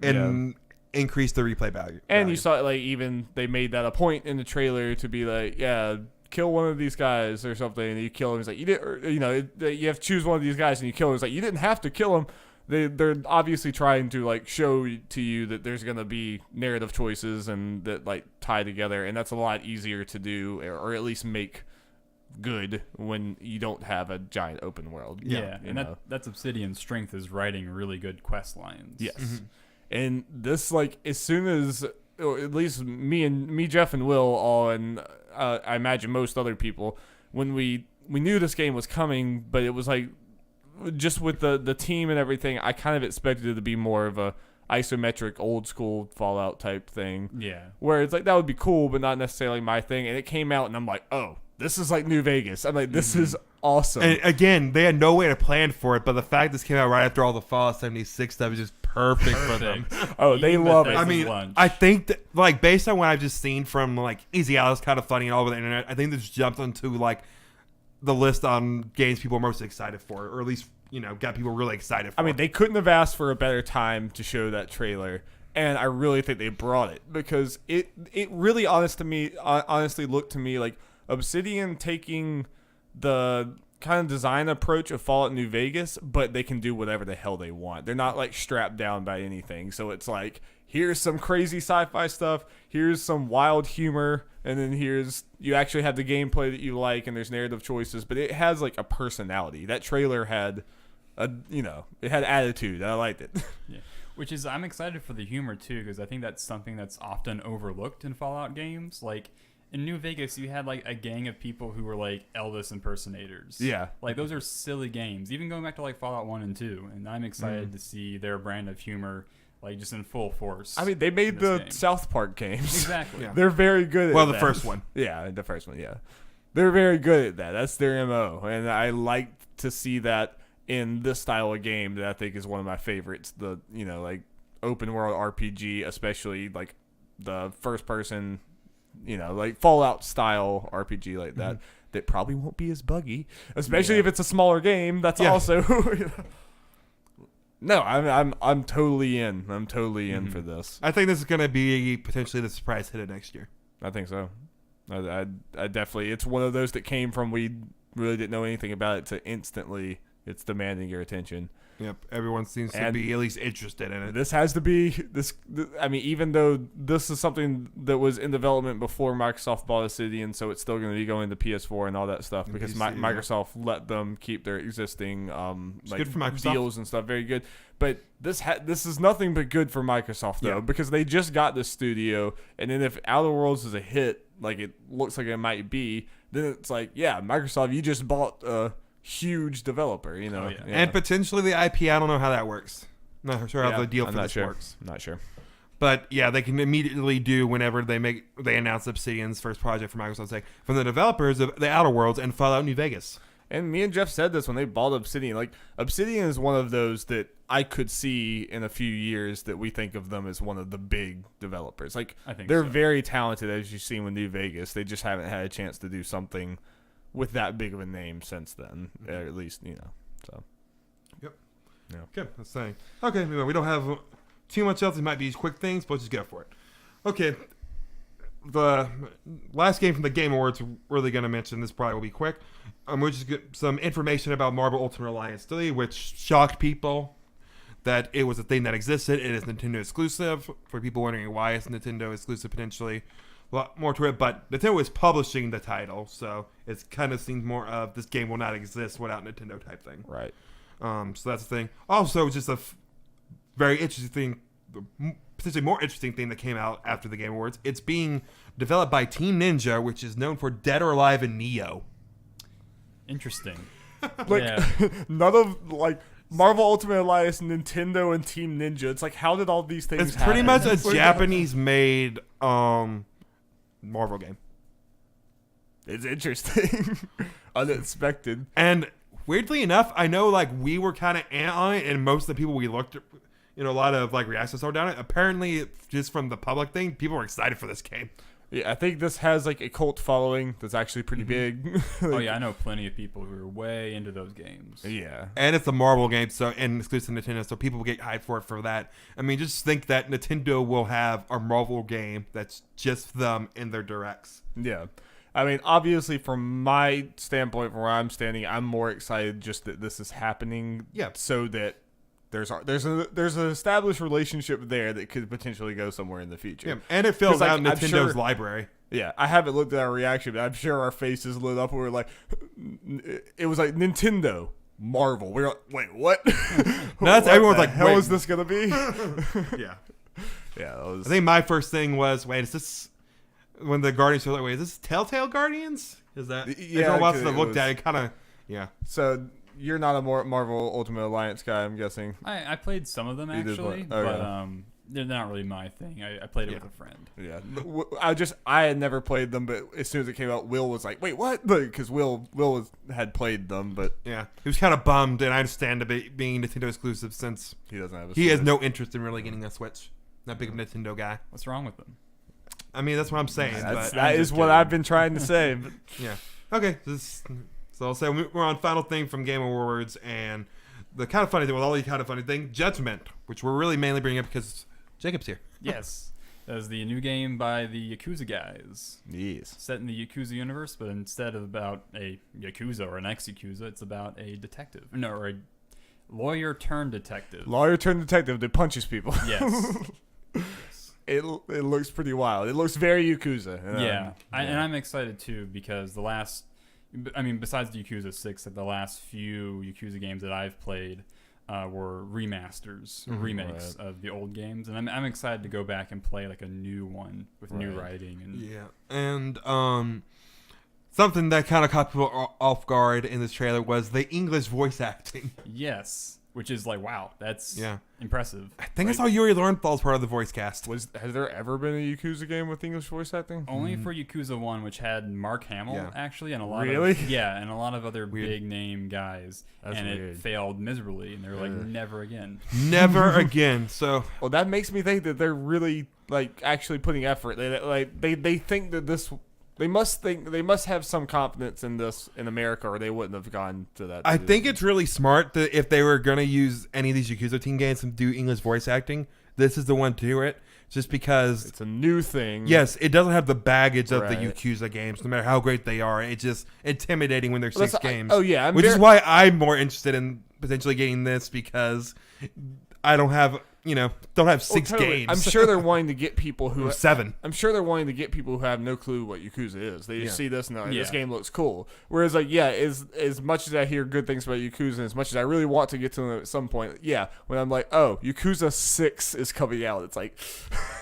and increase the replay value. And you saw, like, even they made that a point in the trailer to be like, yeah, kill one of these guys or something, and you kill him. It's like, you didn't, or, you have to choose one of these guys and you kill him. It's like, you didn't have to kill him. They're obviously trying to, like, show to you that there's going to be narrative choices and that, like, tie together, and that's a lot easier to do, or at least make good when you don't have a giant open world. Yeah, and that's Obsidian's strength, is writing really good quest lines. Yes. Mm-hmm. And this, like, as soon as or at least me, Jeff, and Will all, and I imagine most other people, when we knew this game was coming, but it was like just with the team and everything, I kind of expected it to be more of a isometric old school Fallout type thing. Yeah. Where it's like that would be cool, but not necessarily my thing. And it came out, and I'm like, oh, this is like New Vegas. I'm like, this is awesome. And again, they had no way to plan for it, but the fact this came out right after all the Fallout 76 stuff is just perfect for them. Oh, they love it. I mean, I think that, like, based on what I've just seen from, like, Easy Alice, Kind of Funny, and all over the internet, I think this jumped onto, like, the list on games people are most excited for, or at least, you know, got people really excited for. I mean, they couldn't have asked for a better time to show that trailer, and I really think they brought it, because it really honestly looked to me like Obsidian taking the kind of design approach of Fallout New Vegas, but they can do whatever the hell they want. They're not like strapped down by anything. So it's like, here's some crazy sci-fi stuff, here's some wild humor, and then you actually have the gameplay that you like, and there's narrative choices, but it has like a personality. That trailer had it had attitude. I liked it. Yeah. Which is, I'm excited for the humor too, because I think that's something that's often overlooked in Fallout games. Like, in New Vegas, you had like a gang of people who were like Elvis impersonators. Yeah. Like, those are silly games, even going back to like Fallout 1 and 2. And I'm excited to see their brand of humor like just in full force. I mean, they made the game. South Park games. Exactly. Yeah. They're very good at Well, that. the first one. Yeah, the first one, yeah. They're very good at that. That's their MO. And I like to see that in this style of game that I think is one of my favorites. The, like open world RPG, especially like the first person, like Fallout style RPG like that, that probably won't be as buggy, especially if it's a smaller game. That's also No, I'm totally in. I'm totally in for this. I think this is going to be potentially the surprise hit of next year. I think so. I definitely. It's one of those that came from we really didn't know anything about it to instantly it's demanding your attention. Yep, everyone seems to be at least interested in it. This has to be this. I mean, even though this is something that was in development before Microsoft bought Obsidian, so it's still going to be going to PS4 and all that stuff because PC, Microsoft let them keep their existing like good for Microsoft. deals and stuff. Very good. But this is nothing but good for Microsoft though, because they just got this studio, and then if Outer Worlds is a hit, like it looks like it might be, then it's like, yeah, Microsoft, you just bought huge developer, yeah. And potentially the IP. I don't know how that works. Not sure how the deal for this works. I'm not sure. But yeah, they can immediately do whenever they announce Obsidian's first project for Microsoft, like from the developers of The Outer Worlds and Fallout New Vegas. And me and Jeff said this when they bought Obsidian. Like, Obsidian is one of those that I could see in a few years that we think of them as one of the big developers. Like, I think they're so. very talented, as you've seen with New Vegas. They just haven't had a chance to do something with that big of a name since then, or at least, so. Yep. Yeah. Okay, that's saying. Okay, anyway, we don't have too much else. It might be quick things, but let's just go for it. Okay. The last game from the Game Awards we're really going to mention, this probably will be quick. We'll just get some information about Marvel Ultimate Alliance 3, which shocked people that it was a thing that existed. It is Nintendo exclusive. For people wondering why it's Nintendo exclusive potentially, a lot more to it, but Nintendo is publishing the title, so it's kind of seems more of this game will not exist without Nintendo type thing. Right. So that's the thing. Also, just a very interesting thing, potentially more interesting thing that came out after the Game Awards. It's being developed by Team Ninja, which is known for Dead or Alive and Neo. Interesting. Like, none of, like, Marvel Ultimate Alliance, Nintendo, and Team Ninja. It's like, how did all these things It's pretty happen? much a Japanese-made Marvel game. It's interesting. Unexpected. And weirdly enough, I know like we were kind of on it, and most of the people we looked at, a lot of like reactions are down it. Apparently, just from the public thing, people are excited for this game. Yeah, I think this has like a cult following that's actually pretty big. Oh yeah, I know plenty of people who are way into those games. Yeah. And it's a Marvel game, and exclusive to Nintendo, so people get hyped for it for that. I mean, just think that Nintendo will have a Marvel game that's just them in their directs. Yeah. I mean, obviously, from my standpoint, from where I'm standing, I'm more excited just that this is happening. Yeah. So that there's an established relationship there that could potentially go somewhere in the future. Yeah, and it fills 'Cause, like, out I'm Nintendo's sure- library. Yeah, I haven't looked at our reaction, but I'm sure our faces lit up. We were like, it was like Nintendo, Marvel. We were like, wait, what? That's What everyone's the like, hell wait. is this gonna be? Yeah. Yeah, that was... I think my first thing was, wait, is this when the Guardians were like, wait, is this Telltale Guardians? Is that? Yeah, once I looked at it, kind of, yeah. So you're not a Marvel Ultimate Alliance guy, I'm guessing. I played some of them You did actually, play- okay. but they're not really my thing. I played it Yeah. with a friend. Yeah, I had never played them, but as soon as it came out, Will was like, "Wait, what?" Because Will had played them, but Yeah, he was kind of bummed, and I understand it being Nintendo exclusive since he doesn't have. he has no interest in really getting a Switch. Not big of a Nintendo guy. What's wrong with them? I mean, that's what I'm saying. That but is what I've been trying to say. But yeah. Okay. So I'll say we're on final thing from Game Awards, and the kind of funny thing, well, all the kind of funny thing, Judgment, which we're really mainly bringing up because Jacob's here. Yes, that was the new game by the Yakuza guys. yes, Set in the Yakuza universe, but instead of about a Yakuza or an ex-Yakuza, it's about a detective. No, or a lawyer turned detective. lawyer turned detective that punches people. Yes. It looks pretty wild. It looks very Yakuza. Yeah. And I'm excited too because besides the Yakuza 6, the last few Yakuza games that I've played were remasters, remakes of the old games, and I'm excited to go back and play like a new one with new writing. And Yeah. And something that kind of caught people off guard in this trailer was the English voice acting. yes, which is like, wow, that's Yeah. impressive. I think I saw Yuri Lorenthal's part of the voice cast. Has there ever been a Yakuza game with English voice acting? Only for Yakuza 1, which had Mark Hamill, Yeah. actually, and a lot Really? and a lot of other Weird. big name guys. That's and weird. it failed miserably, and they were like, never again. Never again. So Well, that makes me think that they're really like actually putting effort. They think that this. They must have some confidence in this in America, or they wouldn't have gone to that. I think it's really smart that if they were going to use any of these Yakuza team games and do English voice acting, this is the one to do it. Just because, it's a new thing. yes, it doesn't have the baggage of the Right. Yakuza games, no matter how great they are. It's just intimidating when there's Well, 6 that's- games. oh yeah, which is why I'm more interested in potentially getting this because I don't have 6 games. I'm sure they're wanting to get people who Or 7. I'm sure they're wanting to get people who have no clue what Yakuza is. They just Yeah. see this and they're like, this Yeah. game looks cool. Whereas, like, yeah, as much as I hear good things about Yakuza, and as much as I really want to get to them at some point, yeah, when I'm like, oh, Yakuza 6 is coming out, it's like,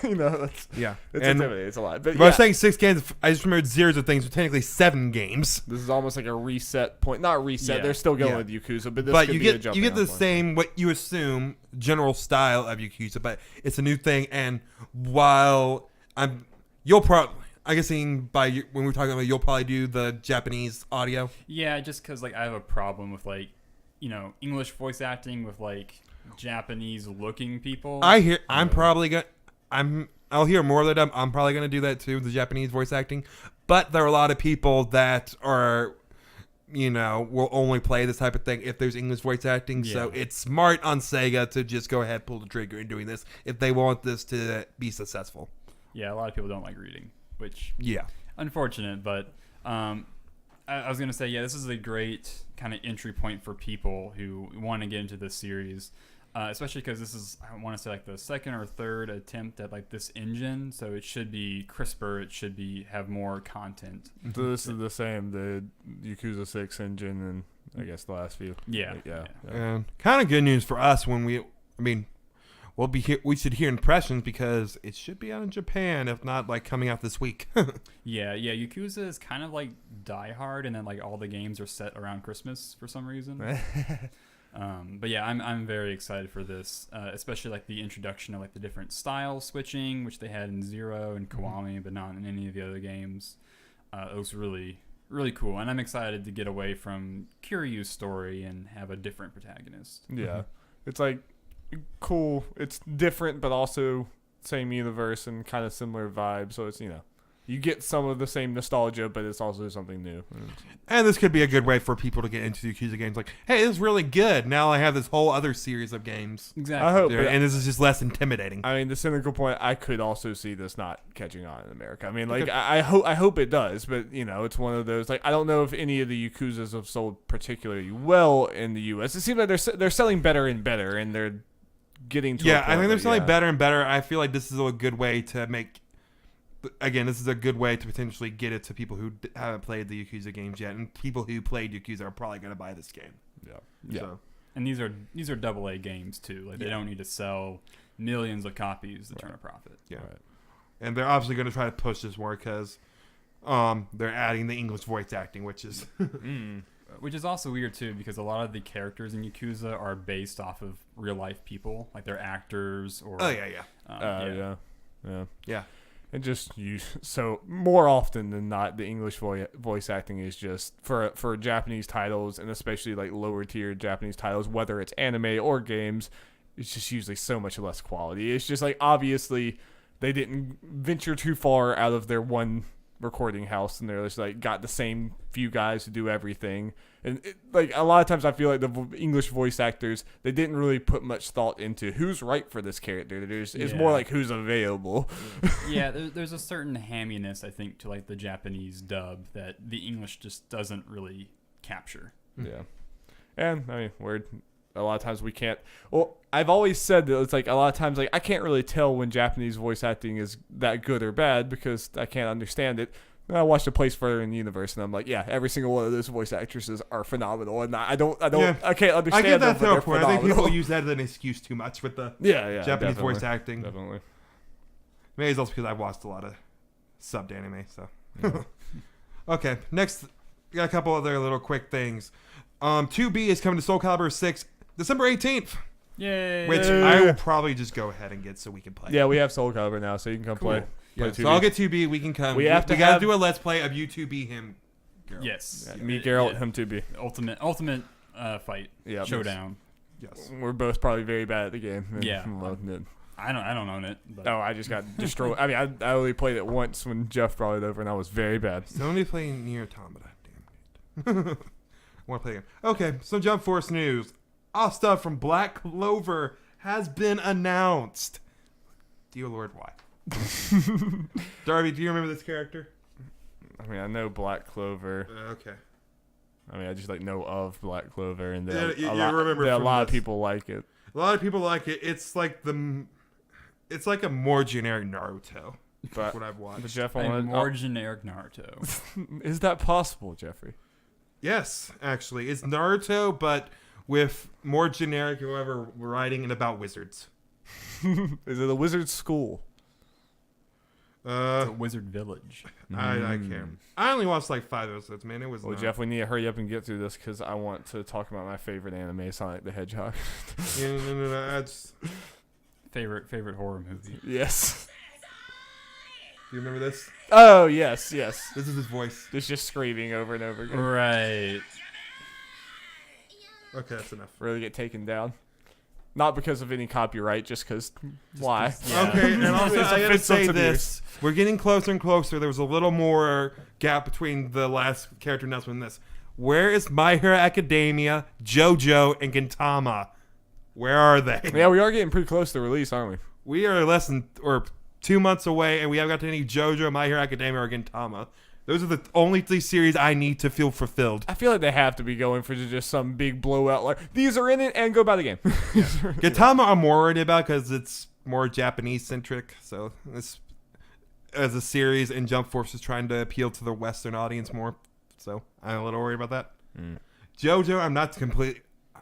it's Yeah. And intimidating. It's a lot. But when I yeah, was saying 6 games, I just remembered Zeros of Things, but technically 7 games. this is almost like a reset point. Not reset. Yeah. They're still going Yeah. with Yakuza, but this But could you be a get jumping the off point. same, what you assume, general style of Yakuza, but it's a new thing. And while you'll probably, I guess when we're talking about, you'll probably do the Japanese audio. Yeah, just because like I have a problem with like, English voice acting with like Japanese looking people. I'll hear more of that. I'm probably gonna do that too, the Japanese voice acting. But there are a lot of people that are, will only play this type of thing if there's English voice acting. So Yeah. it's smart on Sega to just go ahead, pull the trigger in doing this if they want this to be successful. Yeah, a lot of people don't like reading, which Yeah. unfortunate, but I was gonna say, yeah, this is a great kind of entry point for people who want to get into this series, especially because this is, I want to say, like the second or third attempt at like this engine, so it should be crisper. It should have more content. So this is the same, the Yakuza 6 engine, and I guess the last few. Yeah, Yeah. And kind of good news for us when we should hear impressions because it should be out in Japan, if not like coming out this week. yeah. Yakuza is kind of like Die Hard, and then like all the games are set around Christmas for some reason. But yeah, I'm very excited for this, especially like the introduction of like the different style switching, which they had in Zero and Kiwami, but not in any of the other games. It looks really, really cool, and I'm excited to get away from Kiryu's story and have a different protagonist. Yeah. It's like cool. It's different, but also same universe and kind of similar vibe. So it's, you get some of the same nostalgia, but it's also something new. And this could be a good way for people to get into the Yakuza games. Like, hey, this is really good. Now I have this whole other series of games. Exactly. I hope. There, But, and this is just less intimidating. I mean, the cynical point, I could also see this not catching on in America. I mean, like, I hope it does, but, it's one of those, like, I don't know if any of the Yakuzas have sold particularly well in the U.S. It seems like they're selling better and better, and they're getting to a Yeah, point I think they're that, selling better and better. I feel like this is a good way to make... Again, this is a good way to potentially get it to people who haven't played the Yakuza games yet, and people who played Yakuza are probably going to buy this game. Yeah. So, And these are AA games too. Like they don't need to sell millions of copies to turn a profit. Yeah. Right. And they're obviously going to try to push this more because they're adding the English voice acting, which is Which is also weird too, because a lot of the characters in Yakuza are based off of real life people, like they're actors or. oh yeah. Yeah. And just so more often than not, the English voice acting is just for Japanese titles, and especially like lower tier Japanese titles, whether it's anime or games, it's just usually so much less quality. It's just like obviously they didn't venture too far out of their one recording house, and they're just like got the same few guys to do everything. And like a lot of times I feel like the English voice actors, they didn't really put much thought into who's right for this character. It's more like who's available. Yeah, there's a certain hamminess, I think, to like the Japanese dub that the English just doesn't really capture. Yeah. And I mean, a lot of times we can't. Well, I've always said that it's like a lot of times like I can't really tell when Japanese voice acting is that good or bad because I can't understand it. And I watched A Place Further in the Universe, and I'm like, yeah, every single one of those voice actresses are phenomenal, and I can't understand. I get that them, though. but I think people use that as an excuse too much with the Japanese voice acting. Definitely. Maybe it's also because I've watched a lot of subbed anime. So, okay, next, we got a couple other little quick things. 2B is coming to Soul Calibur 6 December 18th. Yay! Which I will probably just go ahead and get so we can play. Yeah, we have Soul Calibur now, so you can come play. Yeah, 2B. so I'll get 2B. We can come. We gotta do a let's play of you 2B him. Geralt. Yes. Yeah, me, Geralt, him 2B. Ultimate fight. Yeah, showdown. Yes. We're both probably very bad at the game. Yeah. I don't own it. But. Oh, I just got destroyed. I mean, I only played it once when Jeff brought it over, and I was very bad. So only playing Nier Automata. Damn it. I want to play again. Okay, so Jump Force news. All stuff from Black Clover has been announced. Dear Lord, why? Darby, do you remember this character? I mean, I know Black Clover. Okay. I mean, I just like know of Black Clover, and You a lot of people like it. A lot of people like it. It's like it's like a more generic Naruto. That's what I've watched. But Jeff, more generic Naruto. Is that possible, Jeffrey? Yes, actually, it's Naruto, but with more generic, whoever writing and about wizards. Is it a wizard school? It's a wizard village. I can't. I only watched like 5 episodes, man. It was. Well, Jeff, we need to hurry up and get through this because I want to talk about my favorite anime, Sonic the Hedgehog. No. That's favorite horror movie. Yes. Do you remember this? Oh yes. This is his voice. It's just screaming over and over again. Right. Okay, that's enough. Really get taken down. Not because of any copyright, just because. Why? Yeah. Okay, and also It's I gotta offensive say to this: we're getting closer and closer. There was a little more gap between the last character announcement and this. Where is My Hero Academia, JoJo, and Gintama? Where are they? Yeah, we are getting pretty close to release, aren't we? We are less than 2 months away, and we haven't got to any JoJo, My Hero Academia, or Gintama. Those are the only 3 series I need to feel fulfilled. I feel like they have to be going for just some big blowout. Like these are in it, and go buy the game. Gintama, I'm more worried about because it's more Japanese centric. So it's as a series, and Jump Force is trying to appeal to the Western audience more. So I'm a little worried about that. JoJo, I'm not completely.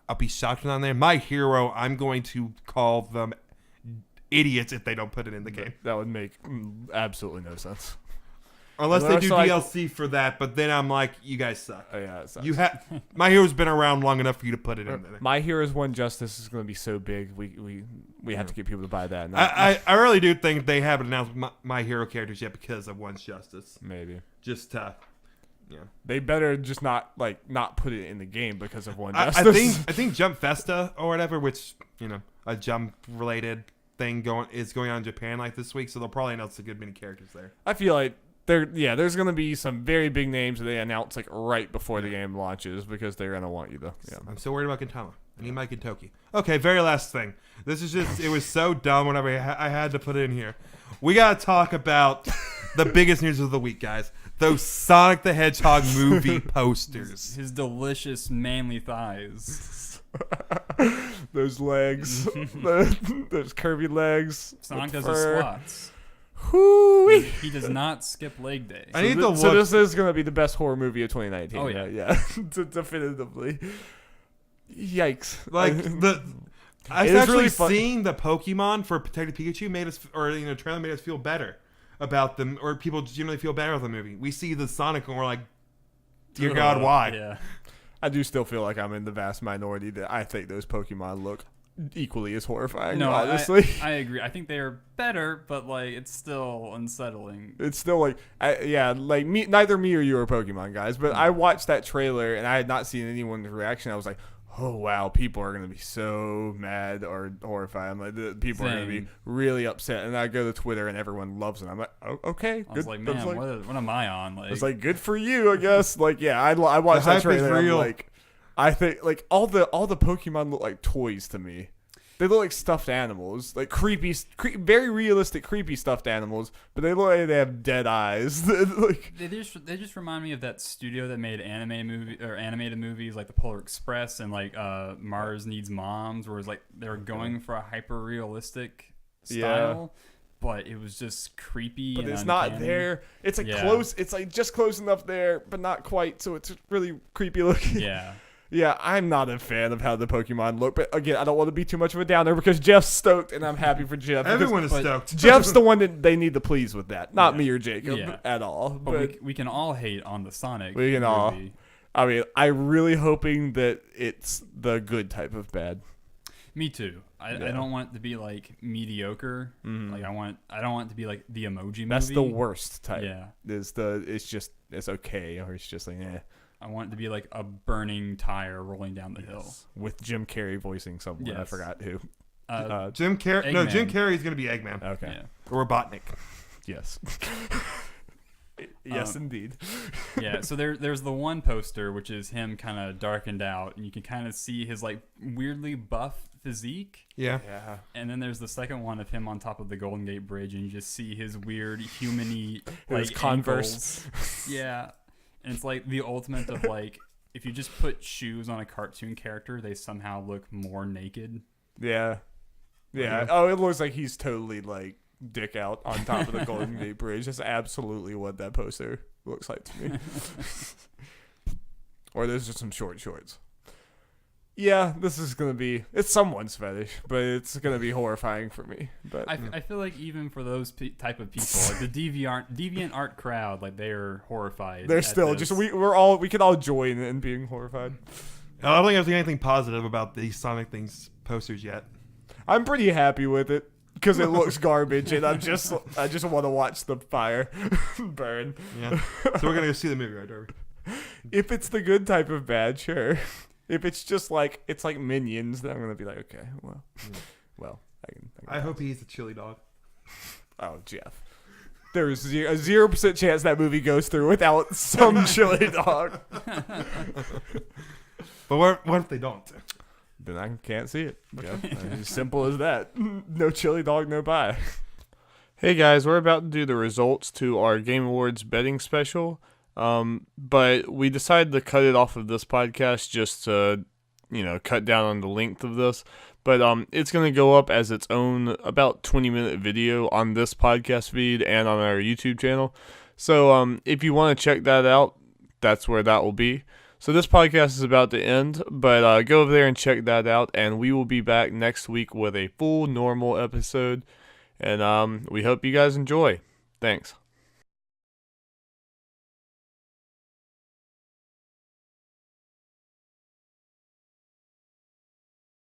I'll be shocked when on there. My Hero, I'm going to call them idiots if they don't put it in the game. That would make absolutely no sense. Unless they do like- DLC for that, but then I'm like, you guys suck. Oh yeah, it sucks. You have My Hero's been around long enough for you to put it in there. My Hero's One Justice is going to be so big. We have to get people to buy that. And I really do think they haven't announced my Hero characters yet because of One's Justice. maybe Just they better just not put it in the game because of One I Justice. think Jump Festa or whatever, which a jump related thing is going on in Japan like this week, so they'll probably announce a good many characters there. I feel like there's going to be some very big names that they announce like right before the game launches because they're going to want you to. Yeah. I'm so worried about Gintama. I need my Gintoki. Okay, very last thing. This is just, it was so dumb whenever I had to put it in here. We got to talk about the biggest news of the week, guys. Those Sonic the Hedgehog movie posters. His delicious manly thighs. Those legs. Those curvy legs. Sonic does fur. his squats. Hoo-wee. He does not skip leg day. I need to look. So this is going to be the best horror movie of 2019. Oh, yeah. right? Yeah. Definitively. Yikes. Like I've It is actually really fun. seen the Pokemon for Protected Pikachu made us, or trailer made us feel better about them, or people generally feel better about the movie. We see the Sonic and we're like, dear God, why? Yeah. I do still feel like I'm in the vast minority that I think those Pokemon look equally as horrifying. No, honestly, I agree. I think they are better, but like it's still unsettling. it's still like, like me. Neither me or you are Pokemon guys, but I watched that trailer and I had not seen anyone's reaction. I was like, oh wow, people are gonna be so mad or horrified. I'm like, people are gonna be Same. really upset. And I go to Twitter and everyone loves it. I'm like, oh, okay, I was like, man, what am I on? Like, it's like good for you, I guess. Like, yeah, I watched The that hype is trailer. And I'm real. like, I think like all the Pokemon look like toys to me. They look like stuffed animals, like very realistic, creepy stuffed animals. But they look like they have dead eyes. Like, they just remind me of that studio that made animated movies like the Polar Express and like Mars Needs Moms, where it's like they were going for a hyper realistic style. But it was just creepy. but and it's uncanny. not there. It's like Yeah. close. It's like just close enough there, but not quite. So it's really creepy looking. Yeah. Yeah, I'm not a fan of how the Pokemon look, but again, I don't want to be too much of a downer because Jeff's stoked, and I'm happy for Jeff. because Everyone is but stoked. Jeff's the one that they need to please with that, not Yeah. me or Jacob Yeah. at all. But we can all hate on the Sonic We can all. movie. I mean, I'm really hoping that it's the good type of bad. Me too. I don't want it to be like mediocre. Like I don't want it to be like the emoji movie. That's the worst type. Yeah. It's okay, or it's just like I want it to be like a burning tire rolling down the hill. with Jim Carrey voicing someone. I Yes. forgot who. Jim Carrey. No, Eggman. Jim Carrey is going to be Eggman. Okay. Yeah. Or Robotnik. Yes. Yes, indeed. Yeah, so there's the one poster which is him kind of darkened out, and you can kind of see his like weirdly buff physique. Yeah. Yeah. And then there's the second one of him on top of the Golden Gate Bridge, and you just see his weird human-y His like Converse. ankles. Yeah, and it's like the ultimate of like if you just put shoes on a cartoon character, they somehow look more naked. Yeah. Yeah. Oh, it looks like he's totally like dick out on top of the Golden Gate Bridge. That's absolutely what that poster looks like to me. Or there's just some short shorts. Yeah, this is gonna be. It's someone's fetish, but it's gonna be horrifying for me. But I feel like even for those type of people, like the deviant art crowd, like they are horrified. they're at still this. just we can all join in being horrified. I don't think I've seen anything positive about these Sonic things posters yet. I'm pretty happy with it because it looks garbage, and I just want to watch the fire burn. Yeah. So we're going to go see the movie, right, Darby? If it's the good type of bad, sure. If it's just like it's like Minions, then I'm gonna be like, okay, well, I can I hope he's a chili dog. Oh, Jeff. There's a 0% chance that movie goes through without some chili dog. But what if they don't? Then I can't see it. Jeff. As simple as that. No chili dog, no buy. Hey guys, we're about to do the results to our Game Awards betting special. But we decided to cut it off of this podcast just to, cut down on the length of this. But it's going to go up as its own about 20-minute video on this podcast feed and on our YouTube channel. So if you want to check that out, that's where that will be. So this podcast is about to end, but go over there and check that out, and we will be back next week with a full normal episode. And we hope you guys enjoy. Thanks.